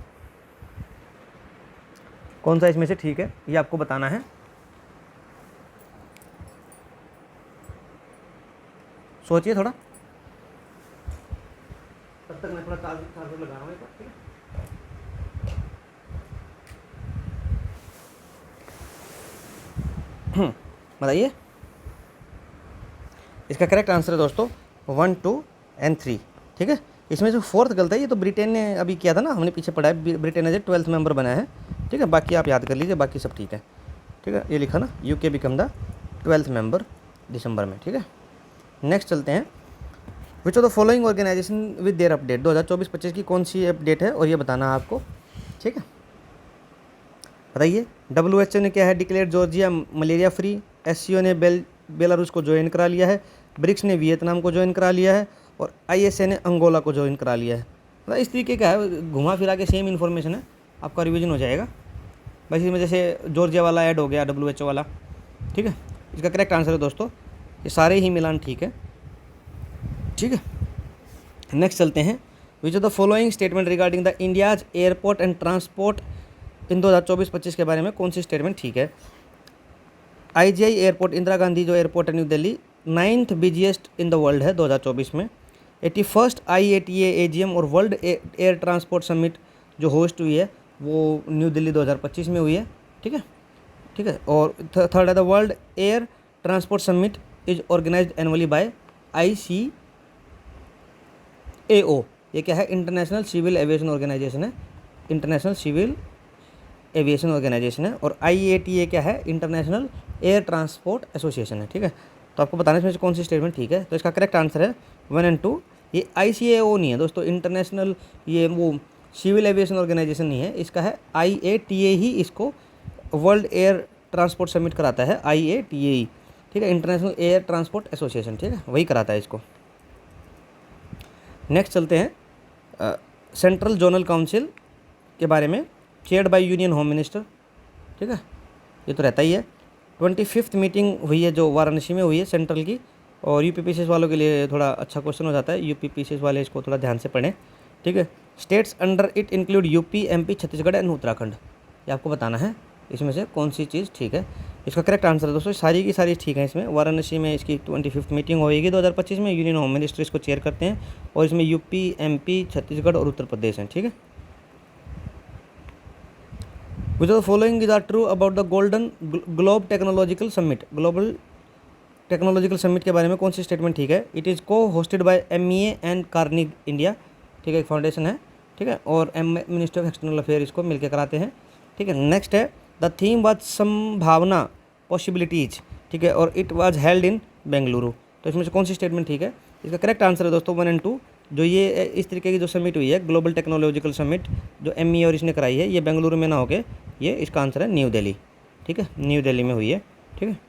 Speaker 1: कौन सा इसमें से ठीक है, ये आपको बताना है। सोचिए थोड़ा, तब तक मैं थोड़ा चार्जर लगा रहा हूँ, ठीक है। बताइए, इसका करेक्ट आंसर है दोस्तों 1, 2 एंड 3, ठीक है। इसमें जो 4th गलत है, ये तो ब्रिटेन ने अभी किया था ना, हमने पीछे पढ़ा है, ब्रिटेन ने 12th मेंबर बनाया है, ठीक है। बाकी आप याद कर लीजिए, बाकी सब ठीक है, ठीक है। ये लिखा ना, UK become the 12th member दिसंबर में, ठीक है। नेक्स्ट चलते हैं, which of the following organisation with their update, 2024-25 की कौन सी अपडेट है और ये बताना है आपको, ठीक है। बताइए, WHO ने क्या है declare Georgia malaria free, SCO ने बेलारूस को ज्वाइन करा लिया है, ब्रिक्स ने वियतनाम को ज्वाइन करा लिया है और ISA ने अंगोला को ज्वाइन करा लिया है। मतलब इस तरीके का है, घुमा फिरा के सेम इन्फॉर्मेशन है, आपका रिवीजन हो जाएगा। बस इसमें जैसे जॉर्जिया वाला ऐड हो गया, WHO वाला, ठीक है। इसका करेक्ट आंसर है दोस्तों, ये सारे ही मिलान ठीक है, ठीक है। नेक्स्ट चलते हैं, which of the following statement regarding the India's airport and transport इन 2024-25 के बारे में कौन सी स्टेटमेंट ठीक है। IGI एयरपोर्ट, इंदिरा गांधी जो एयरपोर्ट है new Delhi, 9th busiest in the world है 2024 में। 81st IATA AGM और वर्ल्ड एयर ट्रांसपोर्ट समिट जो होस्ट हुई है वो न्यू दिल्ली 2025 में हुई है, ठीक है, ठीक है। और थर्ड है the world air transport summit is organised annually by ICAO। ये क्या है? इंटरनेशनल सिविल एविएशन ऑर्गेनाइजेशन है, इंटरनेशनल सिविल एविएशन ऑर्गेनाइजेशन है। और IATA क्या है? इंटरनेशनल एयर ट्रांसपोर्ट एसोसिएशन है, ठीक है। तो आपको बताना इसमें से कौन सी स्टेटमेंट ठीक है। तो इसका करेक्ट आंसर है 1 एंड 2। ये ICAO नहीं है दोस्तों, इंटरनेशनल ये वो सिविल एविएशन ऑर्गेनाइजेशन नहीं है, इसका है IATA ही इसको वर्ल्ड एयर ट्रांसपोर्ट समिट कराता है, IATA, ठीक है, इंटरनेशनल एयर ट्रांसपोर्ट एसोसिएशन, ठीक है, वही कराता है इसको। नेक्स्ट चलते हैं सेंट्रल जोनल काउंसिल के बारे में, chaired by union home minister, ठीक है, ये तो रहता ही है। 25th मीटिंग हुई है जो वाराणसी में हुई है सेंट्रल की। और UPPCS वालों के लिए थोड़ा अच्छा क्वेश्चन हो जाता है, UPPCS वाले इसको थोड़ा ध्यान से पढ़ें, ठीक है। States under it include UP, MP, Chhattisgarh and Uttarakhand. ये आपको बताना है इसमें से कौन सी चीज़ ठीक है। इसका करेक्ट आंसर है दोस्तों सारी की सारी ठीक है। इसमें वाराणसी में इसकी 25th मीटिंग होएगी 2025 में, यूनियन होम मिनिस्टर इसको चेयर करते हैं। और इसमें UP, MP, छत्तीसगढ़ और उत्तर प्रदेश हैं, ठीक है। Which of the following is are true about the golden globe technological summit. Global technological summit के बारे में कौन सी स्टेटमेंट ठीक है? It is co hosted by MEA and Carnegie India, ठीक है, एक फाउंडेशन है, ठीक है। और मिनिस्टर ऑफ एक्सटर्नल अफेयर इसको मिलकर कराते हैं, ठीक है। नेक्स्ट है द थीम वाज संभावना, पॉसिबिलिटीज, ठीक है, और इट वाज हेल्ड इन बेंगलुरु। तो इसमें से कौन सी स्टेटमेंट ठीक है? इसका करेक्ट आंसर है दोस्तों 1 एंड 2। जो ये इस तरीके की जो समिट हुई है ग्लोबल टेक्नोलॉजिकल समिट जो MEA और इसने कराई है, ये बेंगलुरु में ना होके ये इसका आंसर है न्यू दिल्ली, ठीक है, न्यू दिल्ली में हुई है, ठीक है।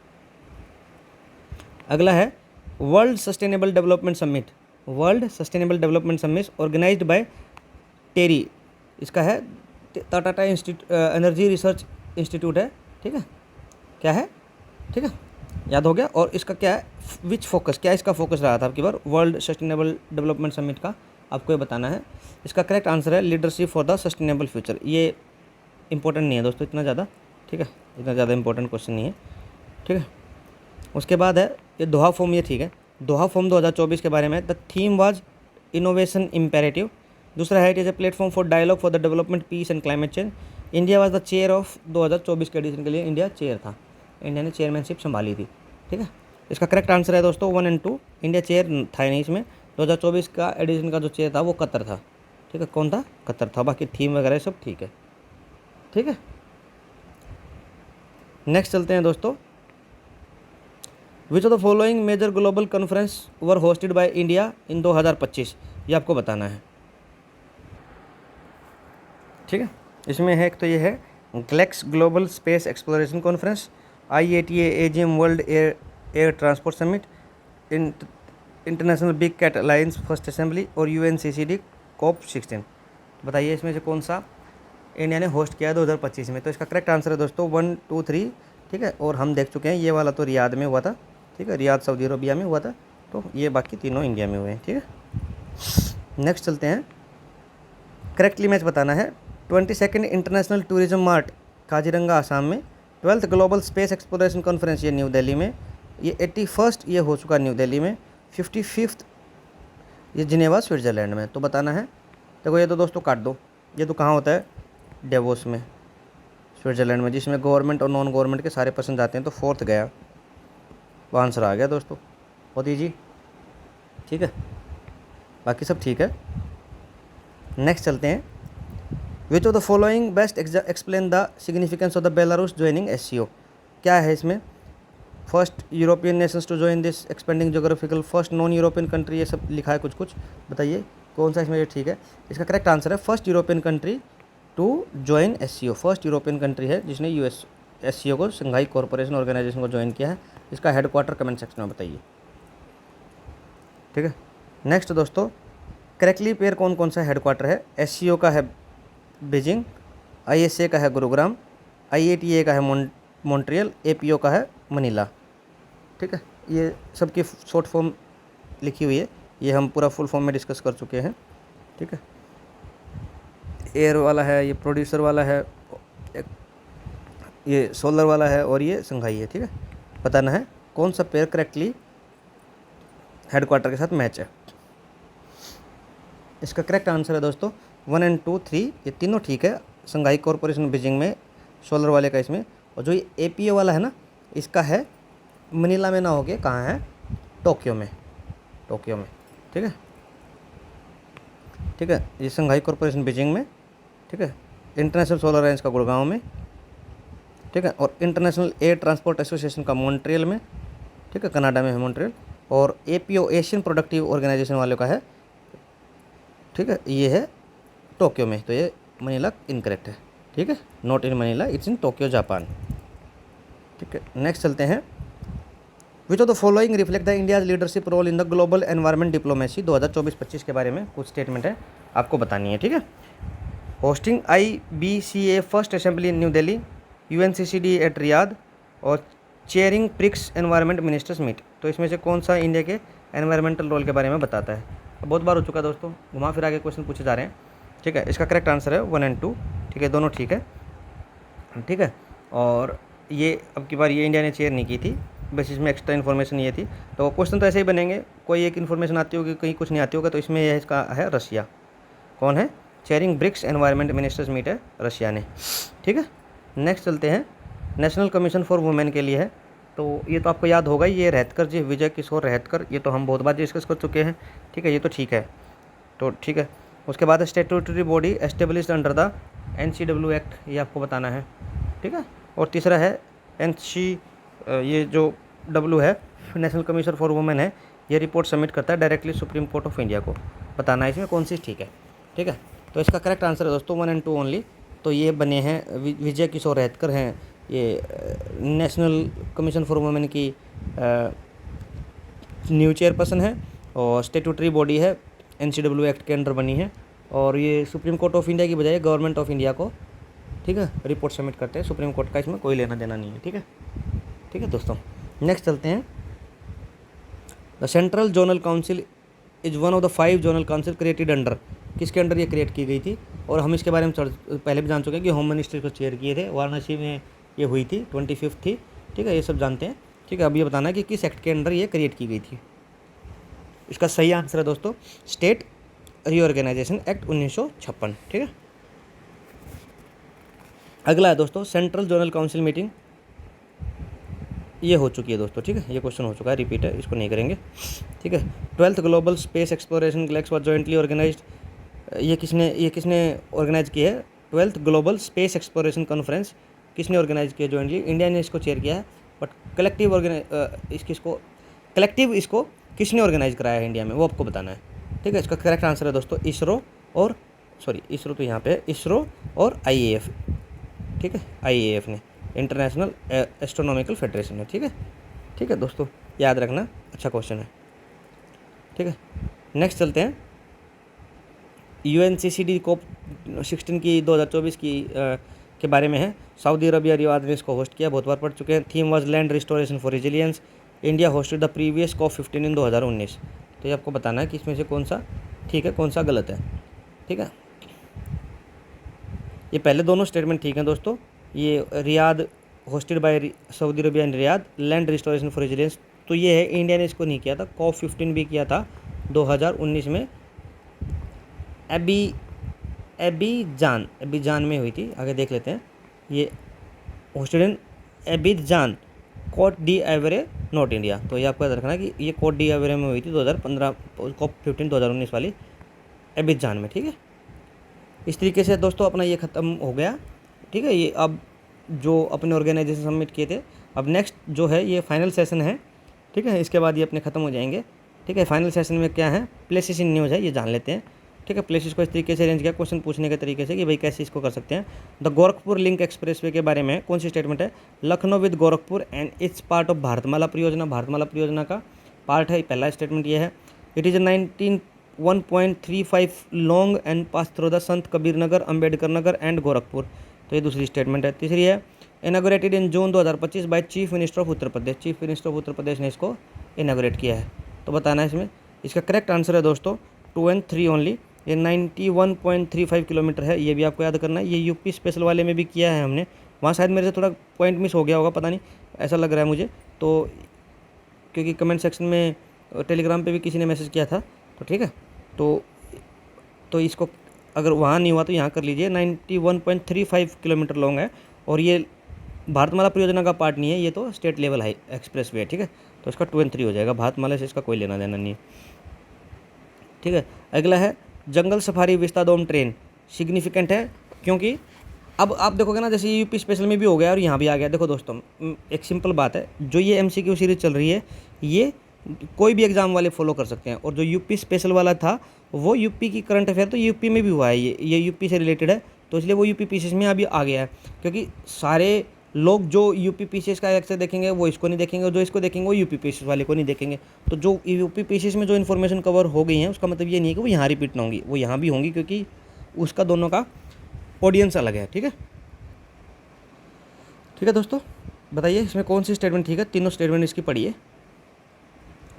Speaker 1: अगला है world sustainable development summit. World sustainable development summit organised by TERI, इसका है टाटा एनर्जी रिसर्च इंस्टीट्यूट है, ठीक है, क्या है, ठीक है, याद हो गया। और इसका क्या है? विच फोकस, क्या इसका फोकस रहा था आपकी बार वर्ल्ड सस्टेनेबल डेवलपमेंट समिट का, आपको ये बताना है। इसका करेक्ट आंसर है leadership for the sustainable future. ये इंपॉर्टेंट नहीं है दोस्तों इतना ज़्यादा, ठीक है, इतना ज़्यादा इंपॉर्टेंट क्वेश्चन नहीं है, ठीक है। उसके बाद है ये दोहा फॉर्म, ये ठीक है, दोहा फॉर्म 2024 के बारे में। The theme was innovation imperative. दूसरा है it is a platform for dialogue for the development peace and climate change. India was the chair of 2024 के एडिशन के लिए इंडिया चेयर था, इंडिया ने चेयरमैनशिप संभाली थी, ठीक है। इसका करेक्ट आंसर है दोस्तों 1 एंड 2। इंडिया चेयर था नहीं इसमें, 2024 का एडिशन का जो चेयर था वो कतर था, ठीक है। कौन था? कतर था। बाकी थीम वगैरह सब ठीक है, ठीक है। नेक्स्ट चलते हैं दोस्तों, which of the following major global conference were hosted by India in 2025। ये आपको बताना है, ठीक है। इसमें है एक तो ये है GLEX global space exploration conference, IATA AGM world air transport summit, international big cat alliance first assembly और UNCCD COP16। बताइए इसमें से कौन सा इंडिया ने होस्ट किया 2025 में। तो इसका करेक्ट आंसर है दोस्तों 1, 2, 3, ठीक है। और हम देख चुके हैं ये वाला तो रियाद में हुआ था, ठीक है, रियाद सऊदी अरबिया में हुआ था। तो ये बाकी तीनों इंडिया में हुए हैं, ठीक है। नेक्स्ट चलते हैं, करेक्टली मैच बताना है। 22nd international tourism mart Kaziranga Assam में, 12th global space exploration conference ये न्यू दिल्ली में, ये 81st ये हो चुका न्यू दिल्ली में, 55th ये जिनेवा स्विट्ज़रलैंड में। तो बताना है, देखो ये तो दोस्तों काट दो, ये तो कहाँ होता है? डेवोस में, स्विट्ज़रलैंड में, जिसमें गवर्नमेंट और नॉन गवर्नमेंट के सारे पर्सन जाते हैं। तो 4th गया, वो आंसर आ गया दोस्तों, बहुत ईजी, ठीक है, बाकी सब ठीक है। नेक्स्ट चलते हैं, which of the following best explain the significance of the Belarus joining SCO। क्या है इसमें? First European nations to join this expanding geographical, first non European country, ये सब लिखा है कुछ कुछ। बताइए कौन सा इसमें ये ठीक है? इसका करेक्ट आंसर है first European country to join SCO। First European country है जिसने SCO को, शंघाई कॉरपोरेशन ऑर्गेनाइजेशन को ज्वाइन किया है। इसका हेडक्वार्टर कमेंट सेक्शन में बताइए, ठीक है। नेक्स्ट दोस्तों, करेक्टली पेयर कौन कौन सा हेडक्वार्टर है? SCO का है बीजिंग, ISA का है गुरुग्राम, IATA का है मॉन्ट्रियल, APO का है मनीला, ठीक है। ये सबकी शॉर्ट फॉर्म लिखी हुई है, ये हम पूरा फुल फॉर्म में डिस्कस कर चुके हैं, ठीक है। एयर वाला है, ये प्रोड्यूसर वाला है, ये सोलर वाला है और ये शंघाई है, ठीक है। बताना है कौन सा पेयर करेक्टली हेडक्वार्टर के साथ मैच है। इसका करेक्ट आंसर है दोस्तों 1 एंड 2, 3 ये तीनों ठीक है। शंघाई कॉरपोरेशन बीजिंग में, सोलर वाले का इसमें, और जो ये APO वाला है ना, इसका है मनीला में ना होके कहाँ है, टोक्यो में, टोक्यो में, ठीक है, ठीक है। ये संघाई कॉरपोरेशन बीजिंग में, ठीक है। इंटरनेशनल सोलर अलायंस का गुड़गांव में, ठीक है। और इंटरनेशनल एयर ट्रांसपोर्ट एसोसिएशन का मॉन्ट्रियल में, ठीक है, कनाडा में है मॉन्ट्रियल। और APO एशियन प्रोडक्टिव ऑर्गेनाइजेशन वालों का है, ठीक है, ये है टोक्यो में। तो ये मनीला इनकरेक्ट है, ठीक है, not in Manila, it's in Tokyo Japan, ठीक है। नेक्स्ट चलते हैं। Which of the following reflect the India's leadership role in the global environment diplomacy 2024-25 के बारे में कुछ स्टेटमेंट है आपको बतानी है, ठीक है। Hosting IBCA first assembly in New Delhi, UNCCD at Riyadh, और chairing BRICS environment ministers meet. तो इसमें से कौन सा इंडिया के एनवायरमेंटल रोल के बारे में बताता है। बहुत बार हो चुका है दोस्तों, घुमा फिरा के क्वेश्चन पूछे जा रहे हैं, ठीक है। इसका करेक्ट आंसर है 1 और 2, ठीक है, दोनों ठीक है, ठीक है। और ये अब की बार ये इंडिया ने चेयर नहीं की थी, बस इसमें एक्स्ट्रा इन्फॉर्मेशन ये थी। तो क्वेश्चन तो ऐसे ही बनेंगे, कोई एक इन्फॉर्मेशन आती होगी, कहीं कुछ नहीं आती होगा। तो इसमें यह इसका है रशिया। कौन है, chairing BRICS environment ministers meet है रशिया ने, ठीक है। नेक्स्ट चलते हैं। नेशनल कमीशन फॉर वुमेन के लिए है, तो ये तो आपको याद होगा, ये रहतकर जी, विजय किशोर रहतकर, ये तो हम बहुत बार डिस्कस कर चुके हैं, ठीक है, ये तो ठीक है, तो ठीक है। उसके बाद statutory body established under the NCW act, ये आपको बताना है, ठीक है। और तीसरा है ये जो W है, नेशनल कमीशन फॉर वुमेन है, ये रिपोर्ट सबमिट करता है directly supreme court of India को। बताना है इसमें कौन सी ठीक है, ठीक है। तो इसका करेक्ट आंसर है दोस्तों 1 और 2 ओनली। तो ये बने हैं विजय किशोर रहतकर हैं, ये नेशनल कमीशन फॉर वुमेन की न्यू चेयरपर्सन है, और स्टेट्यूटरी बॉडी है, NCW एक्ट के अंडर बनी है। और ये सुप्रीम कोर्ट ऑफ इंडिया की बजाय गवर्नमेंट ऑफ इंडिया को, ठीक है, रिपोर्ट सबमिट करते हैं। सुप्रीम कोर्ट का इसमें कोई लेना देना नहीं है, ठीक है, ठीक है दोस्तों। नेक्स्ट चलते हैं। The central zonal council is one of the 5 zonal council created under, किसके अंडर ये क्रिएट की गई थी। और हम इसके बारे में पहले भी जान चुके हैं कि होम मिनिस्ट्री को चेयर किए थे, वाराणसी में ये हुई थी, 25 थी, ठीक है, ये सब जानते हैं, ठीक है। अब ये बताना है कि किस एक्ट के अंडर ये क्रिएट की गई थी। इसका सही आंसर है दोस्तों स्टेट रीऑर्गेनाइजेशन एक्ट 1956, ठीक है। अगला है दोस्तों सेंट्रल जोनल काउंसिल मीटिंग, ये हो चुकी है दोस्तों, ठीक है, ये क्वेश्चन हो चुका है, रिपीट है, इसको नहीं करेंगे, ठीक है। 12th global space exploration galaxy was jointly organised, ये किसने ऑर्गेनाइज की है। 12th global space exploration conference किसने ऑर्गेनाइज किया जॉइंटली, इंडिया ने इसको चेयर किया है, बट कलेक्टिव इसको किसने ऑर्गेनाइज कराया है इंडिया में, वो आपको बताना है, ठीक है। इसका करेक्ट आंसर है दोस्तों इसरो तो यहाँ पे है, इसरो और IAF, ठीक है, IAF ने, इंटरनेशनल एस्ट्रोनॉमिकल फेडरेशन है, ठीक है, ठीक है दोस्तों, याद रखना, अच्छा क्वेश्चन है, ठीक है। नेक्स्ट चलते हैं। UNCCD COP16 की 2024 की के बारे में है। सऊदी अरबिया रियाद ने इसको होस्ट किया, बहुत बार पढ़ चुके हैं। Theme was land restoration for resilience. India hosted the previous COP15 इन 2019। तो ये आपको बताना है कि इसमें से कौन सा ठीक है, कौन सा गलत है, ठीक है। ये पहले दोनों स्टेटमेंट ठीक हैं दोस्तों। ये Riyadh hosted by Saudi Arabia and Riyadh, land restoration for resilience, तो ये है इंडिया ने इसको नहीं किया था। COP15 भी किया था 2019 में, एबीजान में हुई थी। आगे देख लेते हैं, ये hosted in Abidjan, Cote d'Ivoire, not India. तो ये आपको याद रखना कि ये कोट डी आइवरे में हुई थी 2015, COP15 2019 वाली एबीजान में, ठीक है। इस तरीके से दोस्तों अपना ये ख़त्म हो गया, ठीक है। ये अब जो अपने ऑर्गेनाइजेशन सबमिट किए थे, अब नेक्स्ट जो है ये फाइनल सेशन है, ठीक है। इसके बाद ये अपने ख़त्म हो जाएंगे, ठीक है। फाइनल सेशन में क्या है, प्लेसेस इन न्यूज़ है, ये जान लेते हैं, ठीक है। प्लेसेस को इस तरीके से अरेंज किया क्वेश्चन पूछने के तरीके से कि भाई कैसे इसको कर सकते हैं। द गोरखपुर लिंक एक्सप्रेसवे के बारे में कौन सी स्टेटमेंट है, Lucknow with Gorakhpur and it's part of Bharatmala परियोजना, भारतमाला परियोजना का पार्ट है, पहला स्टेटमेंट ये है। It is 1.35 long and pass through the Sant Kabir Nagar, Ambedkar Nagar and Gorakhpur. तो ये दूसरी स्टेटमेंट है। तीसरी है inaugurated in June 2025 by chief minister of Uttar Pradesh, chief minister of Uttar Pradesh ने इसको इनागोरेट किया है। तो बताना है इसमें, इसका करेक्ट आंसर है दोस्तों 2 और 3 ओनली। ये 91.35 किलोमीटर है, ये भी आपको याद करना है। ये यूपी स्पेशल वाले में भी किया है हमने, वहाँ शायद मेरे से थोड़ा पॉइंट मिस हो गया होगा, पता नहीं, ऐसा लग रहा है मुझे, तो क्योंकि कमेंट सेक्शन में टेलीग्राम पे भी किसी ने मैसेज किया था, तो ठीक है। तो इसको अगर वहाँ नहीं हुआ तो यहाँ कर लीजिए। 91.35 किलोमीटर लॉन्ग है, और ये भारतमाला परियोजना का पार्ट नहीं है, ये तो state level high express way है, ठीक है। तो इसका 2 और 3 हो जाएगा, भारतमाला से इसका कोई लेना देना नहीं है, ठीक है। अगला है जंगल सफारी विस्ताडोम ट्रेन, सिग्निफिकेंट है क्योंकि अब आप देखोगे ना, जैसे यूपी स्पेशल में भी हो गया और यहाँ भी आ गया। देखो दोस्तों, एक सिंपल बात है, जो ये एमसीक्यू सीरीज चल रही है ये कोई भी एग्जाम वाले फॉलो कर सकते हैं, और जो यूपी स्पेशल वाला था वो यूपी की करंट अफेयर तो यूपी में भी हुआ है, ये यूपी से रिलेटेड है, तो इसलिए वो यूपी पीसीएस में अभी आ गया है। क्योंकि सारे लोग जो यूपी पीसीएस का लेक्चर देखेंगे वो इसको नहीं देखेंगे, और जो इसको देखेंगे वो यूपी पीसीएस वाले को नहीं देखेंगे। तो जो यूपी पीसीएस में जो इन्फॉर्मेशन कवर हो गई है उसका मतलब ये नहीं है कि वो यहाँ रिपीट ना होंगी, वो यहाँ भी होंगी, क्योंकि उसका दोनों का ऑडियंस अलग है, ठीक है। ठीक है दोस्तों, बताइए इसमें कौन सी स्टेटमेंट ठीक है। तीनों स्टेटमेंट इसकी पढ़िए।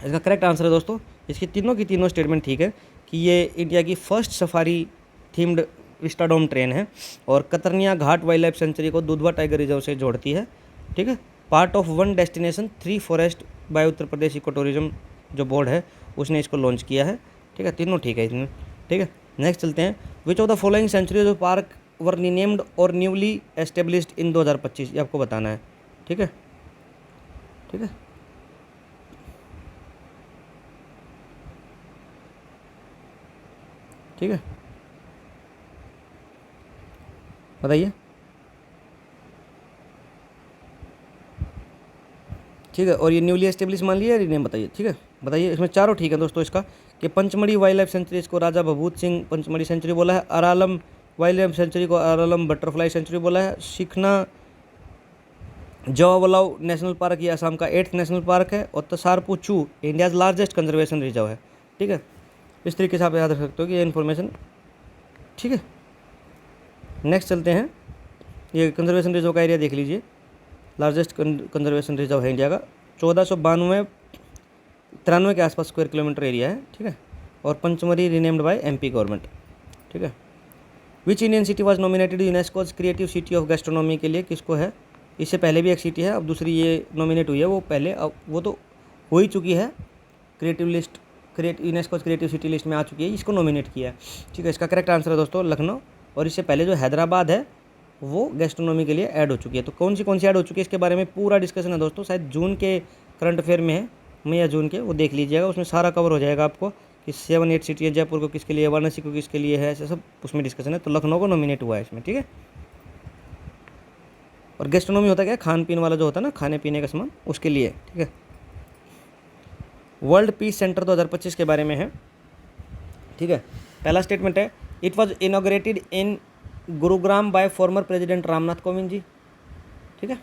Speaker 1: इसका करेक्ट आंसर है दोस्तों, इसकी तीनों स्टेटमेंट ठीक है कि ये इंडिया की first safari themed vistadome train है, और Katarniaghat wildlife sanctuary को दुधवा टाइगर रिजर्व से जोड़ती है, ठीक है। Part of 1 destination 3 forest by Uttar Pradesh eco tourism जो बोर्ड है उसने इसको लॉन्च किया है, ठीक है। तीनों ठीक है इसमें, ठीक है। नेक्स्ट चलते हैं, which of the following sanctuaries of park were renamed और न्यूली एस्टेब्लिश्ड इन 2025, ये आपको बताना है, ठीक है, ठीक है। ठीक है, बताइए, ठीक है। और ये न्यूली एस्टेब्लिश मान लिया रीनेम, बताइए, ठीक है। बताइए इसमें चारों ठीक है दोस्तों। इसका कि पंचमढ़ी वाइल्ड लाइफ सेंचुरी इसको राजा भभूत सिंह पंचमढ़ी सेंचुरी बोला है, अरालम वाइल्ड लाइफ सेंचुरी को अरालम बटरफ्लाई सेंचुरी बोला है, शिखना जवावलाव नेशनल पार्क ये असम का 8th नेशनल पार्क है, और तसारपुचू इंडियाज लार्जेस्ट कंजर्वेशन रिजर्व है, ठीक है। इस तरीके से आप याद रख सकते हो कि ये इन्फॉर्मेशन, ठीक है। नेक्स्ट चलते हैं, ये कंजर्वेशन रिजर्व का एरिया देख लीजिए, लार्जेस्ट कंजर्वेशन रिजर्व है इंडिया का, 1493 के आसपास स्क्वायर किलोमीटर एरिया है, ठीक है। और Pachmarhi renamed by MP government, ठीक है। Which Indian city was nominated UNESCO's creative city of gastronomy के लिए, किसको है। इससे पहले भी एक सिटी है, अब दूसरी ये नॉमिनेट हुई है, वो पहले अब वो तो हो ही चुकी है, creative list UNESCO's creative city list में आ चुकी है, इसको नॉमिनेट किया है, ठीक है। इसका करेक्ट आंसर है दोस्तों लखनऊ, और इससे पहले जो हैदराबाद है वो गैस्ट्रोनॉमी के लिए ऐड हो चुकी है। तो कौन सी ऐड हो चुकी है इसके बारे में पूरा डिस्कशन है दोस्तों, शायद जून के करंट अफेयर में है, मई या जून के, वो देख लीजिएगा, उसमें सारा कवर हो जाएगा आपको कि 7-8 सिटी है, जयपुर को किसके लिए, वाराणसी को किसके लिए है, ऐसे सब उसमें डिस्कशन है। तो लखनऊ को नॉमिनेट हुआ है इसमें, ठीक है। और गैस्ट्रोनॉमी होता क्या है, खान पीन वाला जो होता है ना, खाने पीने का सामान, उसके लिए, ठीक है। वर्ल्ड पीस सेंटर 2025 के बारे में है, ठीक है। पहला स्टेटमेंट है, it was inaugurated in Gurugram by former president Ramnath Kovind ji, ठीक है।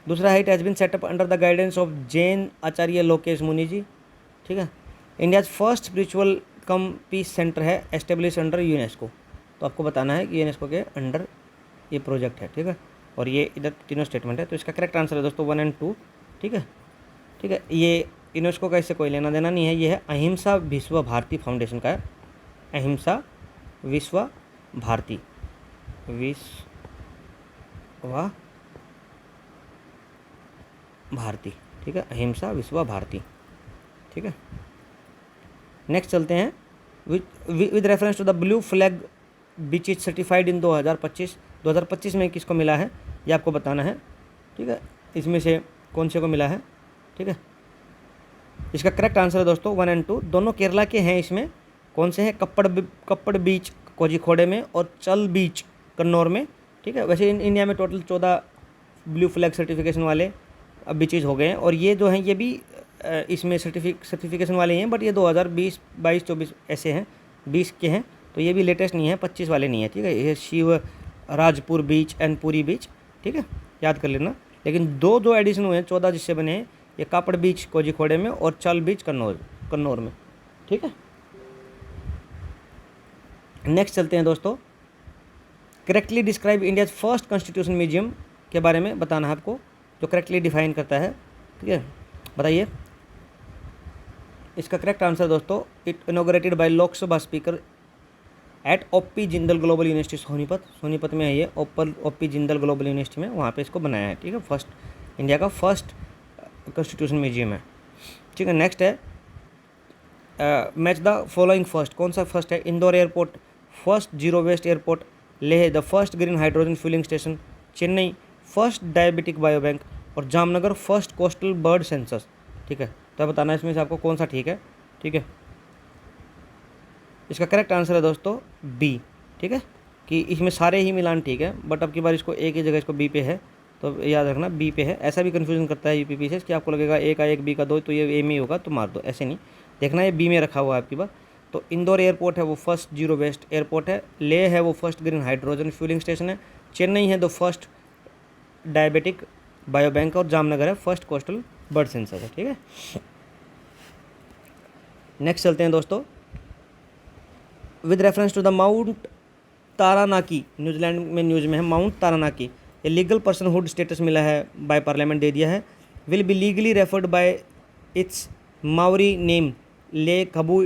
Speaker 1: दूसरा है, it has been set up under the guidance of Jain Acharya Lokesh Muni ji, ठीक है। India's first spiritual cum peace centre है एस्टेब्लिश अंडर यूनेस्को, तो आपको बताना है कि यूनेस्को के अंडर ये प्रोजेक्ट है, ठीक है। और ये इधर तीनों स्टेटमेंट है, तो इसका करेक्ट आंसर है दोस्तों 1 और 2, ठीक है, ठीक है। ये यूनेस्को का इससे कोई लेना देना नहीं है, ये है अहिंसा विश्व भारती फाउंडेशन का है, अहिंसा विश्व भारती भारती, ठीक है, अहिंसा विश्व भारती, ठीक है। नेक्स्ट चलते हैं, with reference to the blue flag beach is certified in 2025 में किसको मिला है ये आपको बताना है, ठीक है। इसमें से कौन से को मिला है, ठीक है। इसका करेक्ट आंसर है दोस्तों 1 और 2, दोनों केरला के हैं। इसमें कौन से हैं, कप्पड़ बीच कोझिकोडे में और चल बीच कन्नौर में, ठीक है। वैसे इंडिया में टोटल 14 ब्लू फ्लैग सर्टिफिकेशन वाले अब बीचेज हो गए हैं, और ये जो हैं ये भी इसमें सर्टिफिकेशन वाले हैं, बट ये 2020, 22, 24 ऐसे हैं, 20 के हैं, तो ये भी लेटेस्ट नहीं है, 25 वाले नहीं है, ठीक है। ये शिव राजपुर बीच एंड पुरी बीच, ठीक है, याद कर लेना। लेकिन दो जो एडिशन हुए हैं 14 जिससे बने हैं, ये कापड़ बीच कोझिकोडे में और चल बीच कन्नौर में, ठीक है। नेक्स्ट चलते हैं दोस्तों, correctly describe India's first constitution museum के बारे में बताना है आपको, जो करेक्टली डिफाइन करता है, ठीक है। बताइए इसका करेक्ट आंसर दोस्तों, it inaugurated by Lok Sabha speaker at OP Jindal global university Sonipat में है ये, ओपी जिंदल ग्लोबल यूनिवर्सिटी में, वहाँ पे इसको बनाया है, ठीक है। इंडिया का फर्स्ट कॉन्स्टिट्यूशन म्यूजियम है, ठीक है। नेक्स्ट है, मैच द फॉलोइंग फर्स्ट, कौन सा फर्स्ट है, Indore airport first zero waste airport, Leh the first green hydrogen fuelling station, Chennai first diabetic biobank, और Jamnagar first coastal bird census. ठीक है, तो बताना इसमें से आपको कौन सा ठीक है। ठीक है, इसका करेक्ट आंसर है दोस्तों बी। ठीक है, कि इसमें सारे ही मिलान ठीक है, बट अब की बार इसको ए की जगह इसको बी पे है, तो याद रखना बी पे है। ऐसा भी कन्फ्यूजन करता है यूपीपी से कि आपको लगेगा ए का एक बी का दो, तो ये ए में ही होगा तो मार दो, ऐसे नहीं देखना, ये बी में रखा हुआ है आपकी बार। तो इंदौर एयरपोर्ट है वो फर्स्ट जीरो वेस्ट एयरपोर्ट है, लेह है वो first green hydrogen fuelling station है, चेन्नई है द फर्स्ट डायबिटिक बायोबैंक, और जामनगर है फर्स्ट कोस्टल बर्ड सेंसर है। ठीक है, नेक्स्ट चलते हैं दोस्तों। With reference to the mount Taranaki, New Zealand में न्यूज़ में है माउंट तारानाकी, ये लीगल पर्सनहुड स्टेटस मिला है बाय पार्लियामेंट दे दिया है। Will be legally referred by its Maori name Te Kahui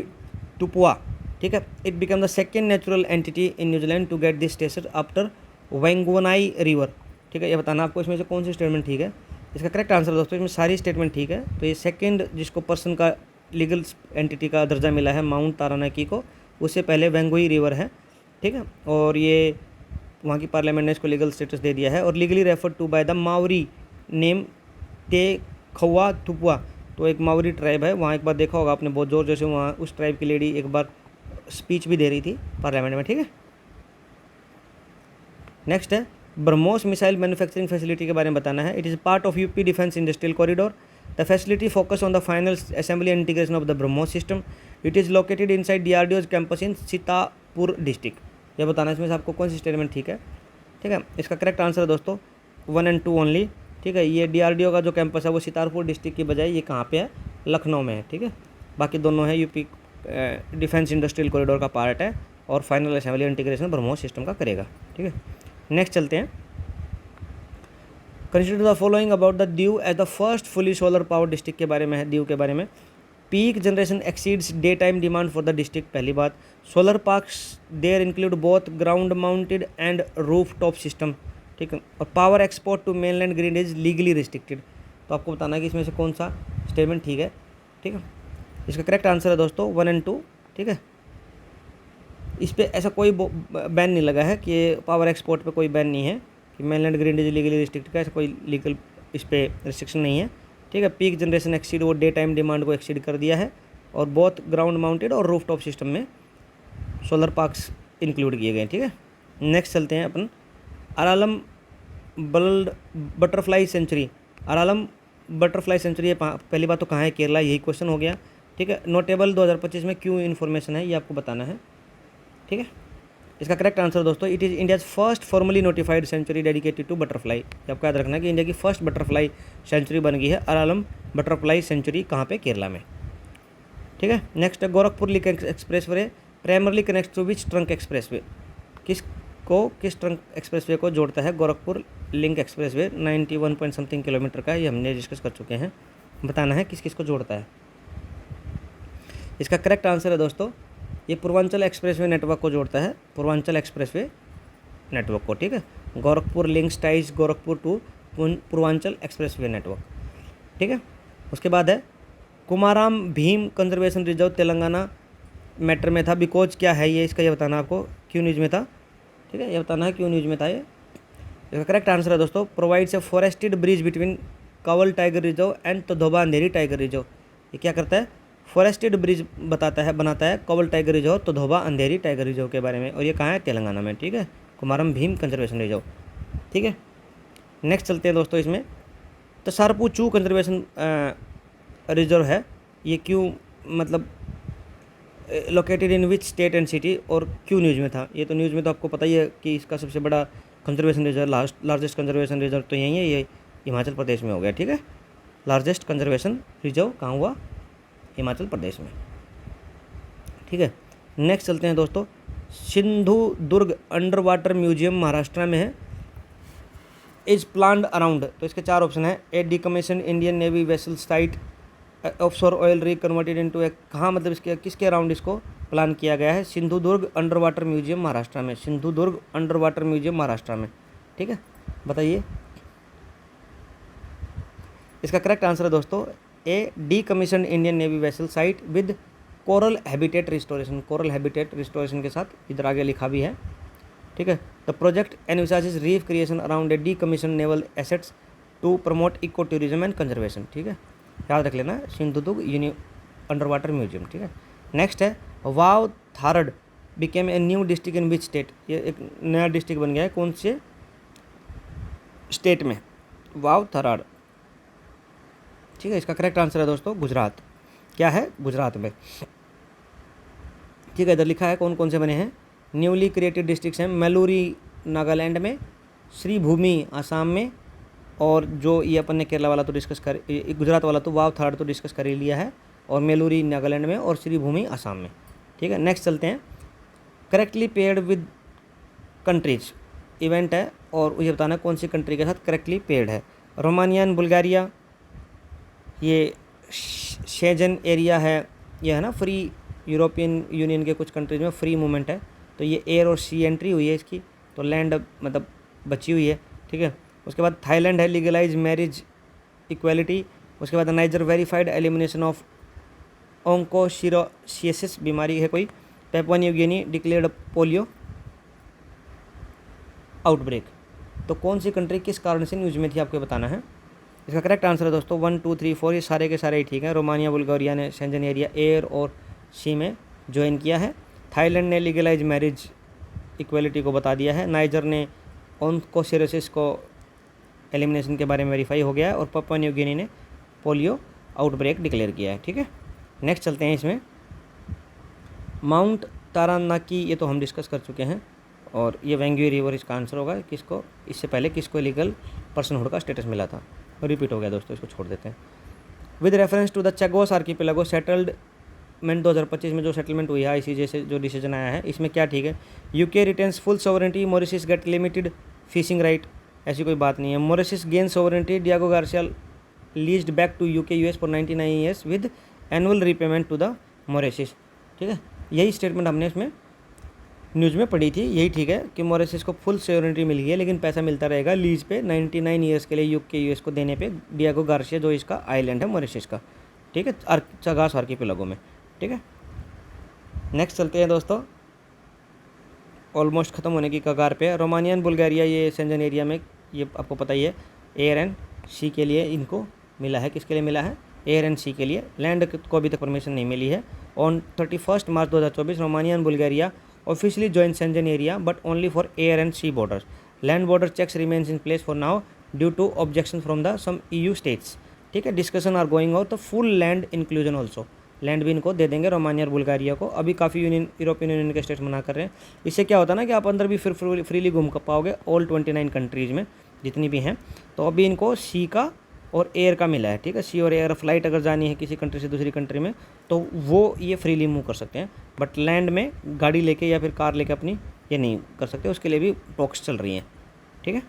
Speaker 1: Tupua. ठीक है, it become the second natural entity in New Zealand to get this status after Whanganui river. ठीक है, ये बताना आपको इसमें से कौन सी स्टेटमेंट ठीक है। इसका करेक्ट आंसर दोस्तों इसमें सारी स्टेटमेंट ठीक है। तो ये सेकेंड जिसको पर्सन का लीगल एंटिटी का दर्जा मिला है माउंट तारानाकी को, उससे पहले वेंगोई रिवर है। ठीक है, और ये वहाँ की पार्लियामेंट ने इसको लीगल स्टेटस दे दिया है, और legally referred to by the Maori name Te Kahui थुपुआ। तो एक मावरी ट्राइब है वहाँ, एक बार देखा होगा आपने बहुत जोर जैसे वहाँ उस ट्राइब की लेडी एक बार स्पीच भी दे रही थी पार्लियामेंट में। ठीक है, नेक्स्ट है ब्रह्मोस मिसाइल मैन्युफैक्चरिंग फैसिलिटी के बारे में बताना है। It is part of UP defence industrial corridor. The facility focus on the final assembly and integration of the BrahMos system. It is located inside DRDO campus in Sitapur district. यह बताना इसमें से आपको कौन सी स्टेटमेंट ठीक है। ठीक है, इसका करेक्ट आंसर है दोस्तों 1 और 2 ओनली। ठीक है, ये डीआरडीओ का जो कैंपस है वो सीतापुर डिस्ट्रिक्ट की बजाय ये कहाँ पे है, लखनऊ में है। ठीक है, बाकी दोनों है यूपी डिफेंस इंडस्ट्रियल कॉरिडोर का पार्ट है, और final assembly integration BrahMos system का करेगा। ठीक है, नेक्स्ट चलते हैं। Consider the following about the Diu as the first fully solar power district के बारे में है, दीव के बारे में। Peak generation exceeds day time demand for the district, पहली बात। Solar parks there include both ground mounted and roof top system. ठीक है, और power export to mainland grid is legally restricted. तो आपको बताना है कि इसमें से कौन सा स्टेटमेंट ठीक है। ठीक है, इसका करेक्ट आंसर है दोस्तों 1 और 2। ठीक है, इस पर ऐसा कोई बैन नहीं लगा है कि पावर एक्सपोर्ट पे कोई बैन नहीं है कि mainland grid is legally restrict का, ऐसा कोई लीगल इस पर रिस्ट्रिक्शन नहीं है। ठीक है, पीक जनरेशन एक्सीड वो डे टाइम डिमांड को एक्सीड कर दिया है, और बहुत ग्राउंड माउंटेड और रूफ टॉप सिस्टम में सोलर पार्क्स इंक्लूड किए गए। ठीक है, नेक्स्ट चलते हैं अपन Aralam bird butterfly sanctuary. Aralam butterfly sanctuary है पहली बात तो कहाँ है, केरला, यही क्वेश्चन हो गया। ठीक है, नोटेबल 2025 में क्यों इन्फॉर्मेशन है ये आपको बताना है। ठीक है, इसका करेक्ट आंसर दोस्तों it is India's first formally notified sanctuary dedicated to butterfly. ये आपको याद रखना है कि इंडिया की फर्स्ट बटरफ्लाई सेंचुरी बन गई है अरालम बटरफ्लाई सेंचुरी, कहाँ पे, केरला में। ठीक है, नेक्स्ट है Gorakhpur link expressway primarily connect to which trunk expressway. किस ट्रंक एक्सप्रेस वे को जोड़ता है Gorakhpur link expressway, 91 point something kilometre का, ये हमने डिस्कस कर चुके हैं। बताना है किस किस को जोड़ता है। इसका करेक्ट आंसर है दोस्तों ये पूर्वांचल एक्सप्रेसवे नेटवर्क को जोड़ता है, पूर्वांचल एक्सप्रेसवे नेटवर्क को। ठीक है, Gorakhpur links ties Gorakhpur to Purvanchal expressway network. ठीक है, उसके बाद है Kumaram Bheem conservation reserve Telangana matter में था, बिकॉज क्या है ये, इसका ये बताना आपको क्यों न्यूज़ में था। ठीक है, ये बताना है क्यों न्यूज़ में था ये। इसका करेक्ट आंसर है दोस्तों provides a forested bridge between Kawal tiger reserve and Tadoba Andhari tiger reserve. ये क्या करता है, फॉरेस्टेड ब्रिज बनाता है Kawal tiger reserve Tadoba Andhari tiger reserve के बारे में, और ये कहाँ है, तेलंगाना में। ठीक है, कुमारम भीम कंजर्वेशन रिजर्व। ठीक है, नेक्स्ट चलते हैं दोस्तों इसमें तो सारपू चू कंजर्वेशन रिजर्व है, ये क्यों मतलब located in which state and city, और क्यों न्यूज़ में था। ये तो न्यूज़ में तो आपको पता ही है कि इसका सबसे बड़ा conservation reserve largest conservation reserve तो यही है, ये हिमाचल प्रदेश में हो गया। ठीक है, लार्जेस्ट कंजर्वेशन रिजर्व कहाँ हुआ, हिमाचल प्रदेश में। ठीक है, नेक्स्ट चलते हैं दोस्तों सिंधु दुर्ग अंडर वाटर म्यूजियम महाराष्ट्र में है, इज प्लान्ड अराउंड। तो इसके 4 ऑप्शन है। A decommission Indian navy vessel site offshore oil reconverted into a, कहाँ मतलब इसके किसके अराउंड इसको प्लान किया गया है, Sindhudurg under water museum Maharashtra में, Sindhudurg under water museum Maharashtra में। ठीक है, बताइए इसका करेक्ट आंसर है दोस्तों a decommission Indian navy vessel site with coral habitat restoration, coral habitat restoration के साथ, इधर आगे लिखा भी है। ठीक है, the project envisages reef creation around a decommission naval assets to promote eco tourism and conservation. ठीक है, याद रख लेना, सिंधुदुर्ग अंडर वाटर म्यूजियम। ठीक है, नेक्स्ट है Vav Tharad became a new district in which state. ये एक नया डिस्ट्रिक्ट बन गया है, कौन से स्टेट में? वाव थारड। ठीक है, इसका करेक्ट आंसर है दोस्तों गुजरात। क्या है? गुजरात में। ठीक है, इधर लिखा है कौन कौन से बने हैं। न्यूली क्रिएटेड डिस्ट्रिक्ट्स हैं मेलूरी नागालैंड में, श्रीभूमि आसाम में, और जो ये अपन ने केरला वाला तो डिस्कस कर, गुजरात वाला तो वाव थारड तो डिस्कस कर ही लिया है, और मेलूरी नागालैंड में और श्रीभूमि आसाम में। ठीक है, नेक्स्ट चलते हैं। Correctly paired with countries event है, और ये बताना कौन सी कंट्री के साथ करेक्टली पेयर्ड है। रोमानिया एंड बुल्गारिया, ये शेजन एरिया है, ये है ना फ्री, यूरोपियन यूनियन के कुछ कंट्रीज में फ्री मूवमेंट है, तो ये एयर और सी एंट्री हुई है इसकी, तो लैंड मतलब बची हुई है। ठीक है, उसके बाद थाईलैंड है लीगलाइज मैरिज इक्वालिटी। उसके बाद Niger verified elimination of onchocerciasis बीमारी है कोई। Papua New Guinea declared polio outbreak. तो कौन सी कंट्री किस कारण से न्यूज़ में थी आपको बताना है। इसका करेक्ट आंसर है दोस्तों 1 2 3 4, ये सारे के सारे ही ठीक हैं। रोमानिया बुल्गारिया ने शेंजन एरिया एयर और सी में ज्वाइन किया है। थाईलैंड ने लीगलाइज मैरिज इक्वलिटी को बता दिया है। नाइजर ने ओंकोसिरोसिस को एलिमिनेशन के बारे में वेरीफाई हो गया है, और पेपुआ न्यू गिनी ने पोलियो आउटब्रेक डिक्लेयर किया है। ठीक है, नेक्स्ट चलते हैं इसमें। माउंट तारानाकी, ये तो हम डिस्कस कर चुके हैं, और ये वेंग्यू रिवर इसका आंसर होगा। किसको, इससे पहले किसको लीगल पर्सनहुड का स्टेटस मिला था, रिपीट हो गया दोस्तों, इसको छोड़ देते हैं। With reference to the Chagos archipelago settlement 2025 में जो सेटलमेंट हुई है आईसीजे से जो डिसीजन आया है, इसमें क्या ठीक है। UK retains full sovereignty, Mauritius get limited fishing right, ऐसी कोई बात नहीं है। Mauritius gain sovereignty, Diego Garcia leased back to UK US for 99 years with annual repayment to the Mauritius. ठीक है, यही स्टेटमेंट हमने इसमें न्यूज़ में पढ़ी थी, यही ठीक है कि मॉरिशस को फुल सोवरेंटी मिल गई है, लेकिन पैसा मिलता रहेगा लीज पे 99 ईयर्स के लिए यूके यूएस को देने पे डियागो गार्सिया जो इसका आइलैंड है मॉरिशस का। ठीक है, चगास आर्किपेलागो में। ठीक है, नेक्स्ट चलते हैं दोस्तों, ऑलमोस्ट ख़त्म होने की कगार पे है। रोमानियन बुल्गारिया, ये शेंजन एरिया में, ये आपको पता ही है, एयर एंड सी के लिए इनको मिला है। किसके लिए मिला है? एयर एंड सी के लिए। लैंड को अभी तक परमिशन नहीं मिली है। On 31 March 2024 Romania and Bulgaria officially join Schengen area but only for air and sea borders. Land border checks remains in place for now due to objection from the some EU states. ठीक है, discussion are going out the full land inclusion also. Land भी इनको दे देंगे Romania और Bulgaria को। अभी काफ़ी European union के स्टेट्स मना कर रहे हैं। इससे क्या होता है ना कि आप अंदर भी फिर फ्रीली घूम पाओगे ऑल 29 कंट्रीज़ में जितनी भी हैं। तो अभी इनको सी का और एयर का मिला है। ठीक है, सी और एयर फ्लाइट अगर जानी है किसी कंट्री से दूसरी कंट्री में तो वो ये फ्रीली मूव कर सकते हैं, बट लैंड में गाड़ी लेके या फिर कार लेके अपनी ये नहीं कर सकते, उसके लिए भी टॉक्स चल रही हैं। ठीक है,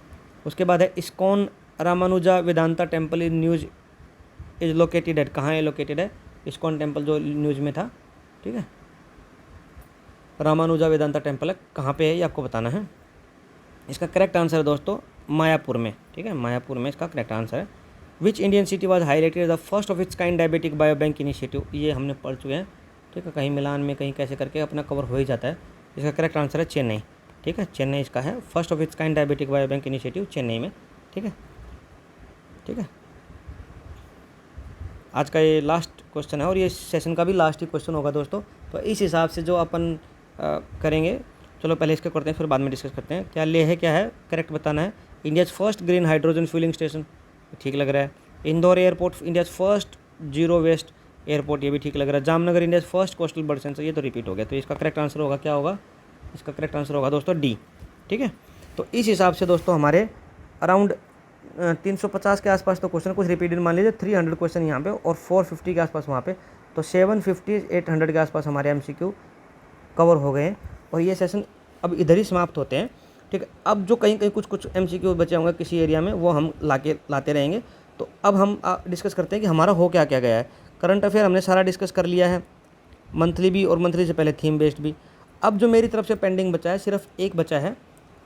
Speaker 1: उसके बाद है ISKCON Ramanuja Vedanta temple in news is located at. कहाँ है लोकेटेड है इस्कॉन टेम्पल जो न्यूज़ में था? ठीक है, रामानुजा वेदांता टेम्पल है, कहाँ पे है ये आपको बताना है। इसका करेक्ट आंसर है दोस्तों मायापुर में। ठीक है, मायापुर में इसका करेक्ट आंसर है। Which Indian city was highlighted the first of its kind diabetic biobank initiative. ये हमने पढ़ चुके हैं। ठीक है, कहीं मिलान में कहीं कैसे करके अपना कवर हो ही जाता है। इसका करेक्ट आंसर है चेन्नई। ठीक है, चेन्नई इसका है, first of its kind diabetic biobank initiative Chennai में। ठीक है, ठीक है, आज का ये लास्ट क्वेश्चन है और ये सेशन का भी लास्ट ही क्वेश्चन होगा दोस्तों। तो इस हिसाब से जो अपन करेंगे, चलो पहले इसका करते हैं फिर बाद में डिस्कस करते हैं। क्या लेह है, क्या है करेक्ट बताना है। India's first green hydrogen fuelling station, ठीक लग रहा है। Indore airport India's first zero waste airport, ये भी ठीक लग रहा है। Jamnagar India's first coastal bird sensor, ये तो रिपीट हो गया। तो इसका करेक्ट आंसर होगा, क्या होगा इसका करेक्ट आंसर होगा दोस्तों डी। ठीक है, तो इस हिसाब से दोस्तों हमारे अराउंड 350 के आसपास तो क्वेश्चन कुछ रिपीटेड मान लीजिए, 300 क्वेश्चन यहाँ पे और 450 के आसपास वहाँ पे, तो 750-800 के आसपास हमारे MCQ कवर हो गए हैं और ये सेशन अब इधर ही समाप्त होते हैं। ठीक है, अब जो कहीं कहीं कुछ MCQ बचे होंगे किसी एरिया में वो हम लाते रहेंगे। तो अब हम डिस्कस करते हैं कि हमारा हो क्या क्या गया है। करंट अफेयर हमने सारा डिस्कस कर लिया है, मंथली भी और मंथली से पहले थीम बेस्ड भी। अब जो मेरी तरफ से पेंडिंग बचा है सिर्फ एक बचा है,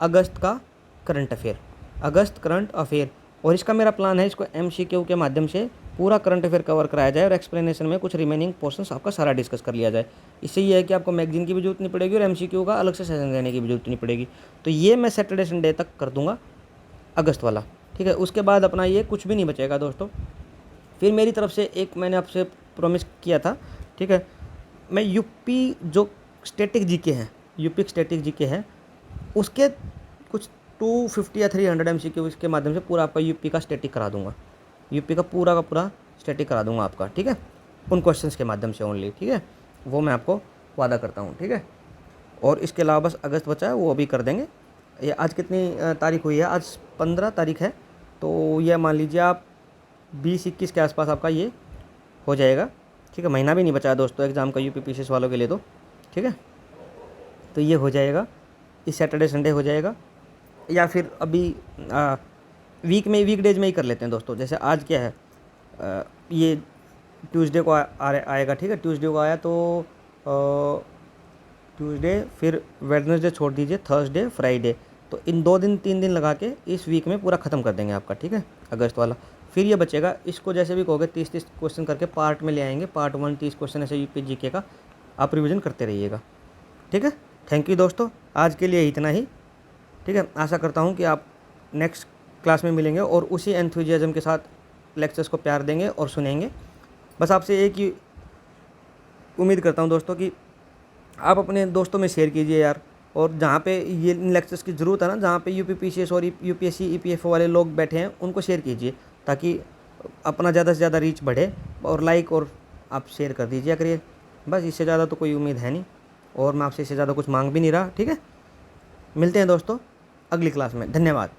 Speaker 1: अगस्त का करंट अफेयर, अगस्त करंट अफेयर। और इसका मेरा प्लान है इसको MCQ के माध्यम से पूरा करंट अफेयर कवर कराया जाए और एक्सप्लेनेशन में कुछ रिमेनिंग पोर्शंस आपका सारा डिस्कस कर लिया जाए। इससे ये है कि आपको मैगजीन की भी जरूरत नहीं पड़ेगी और एमसीक्यू का अलग से सेशन देने की भी जरूरत नहीं पड़ेगी। तो ये मैं सैटरडे संडे तक कर दूंगा अगस्त वाला, ठीक है। उसके बाद अपना ये कुछ भी नहीं बचेगा दोस्तों। फिर मेरी तरफ से एक मैंने आपसे प्रॉमिस किया था, ठीक है, मैं यूपी जो स्टैटिक जीके हैं, यूपी स्टैटिक जीके है, उसके कुछ 250 या 300 एमसीक्यू इसके माध्यम से पूरा आपका यूपी का स्टैटिक करा दूंगा, यूपी का पूरा स्टैटिक करा दूंगा आपका, ठीक है, उन क्वेश्चंस के माध्यम से ओनली, ठीक है। वो मैं आपको वादा करता हूँ, ठीक है। और इसके अलावा बस अगस्त बचा है, वो अभी कर देंगे। ये आज कितनी तारीख हुई है? आज 15 तारीख है। तो यह मान लीजिए आप 20-21 के आसपास आपका ये हो जाएगा, ठीक है। महीना भी नहीं बचा है दोस्तों एग्ज़ाम का यूपी पीसीएस वालों के लिए, तो ठीक है। तो ये हो जाएगा, इस सैटरडे संडे हो जाएगा, या फिर अभी वीकडेज में ही कर लेते हैं दोस्तों। जैसे आज क्या है, ये ट्यूसडे को आएगा, ठीक है। ट्यूसडे को आया तो ट्यूसडे, फिर वेडनेसडे छोड़ दीजिए, थर्सडे, फ्राइडे, तो इन 2 दिन 3 दिन लगा के इस वीक में पूरा ख़त्म कर देंगे आपका, ठीक है, अगस्त वाला। फिर ये बचेगा, इसको जैसे भी कहोगे 30-30 क्वेश्चन करके पार्ट में ले आएंगे, पार्ट 1 30 क्वेश्चन ऐसे यूपी जीके का आप रिविज़न करते रहिएगा, ठीक है। थैंक यू दोस्तों, आज के लिए इतना ही, ठीक है। आशा करता हूँ कि आप नेक्स्ट क्लास में मिलेंगे और उसी एंथुजियाज्म के साथ लेक्चर्स को प्यार देंगे और सुनेंगे। बस आपसे एक ही उम्मीद करता हूँ दोस्तों कि आप अपने दोस्तों में शेयर कीजिए यार, और जहाँ पे ये लेक्चर्स की ज़रूरत है ना, जहाँ पे यूपी पीसीएस और यूपीएससी ईपीएफओ वाले लोग बैठे हैं, उनको शेयर कीजिए ताकि अपना ज़्यादा से ज़्यादा रीच बढ़े। और लाइक और आप शेयर कर दीजिए करिए, बस इससे ज़्यादा तो कोई उम्मीद है नहीं, और मैं आपसे इससे ज़्यादा कुछ मांग भी नहीं रहा, ठीक है। मिलते हैं दोस्तों अगली क्लास में, धन्यवाद।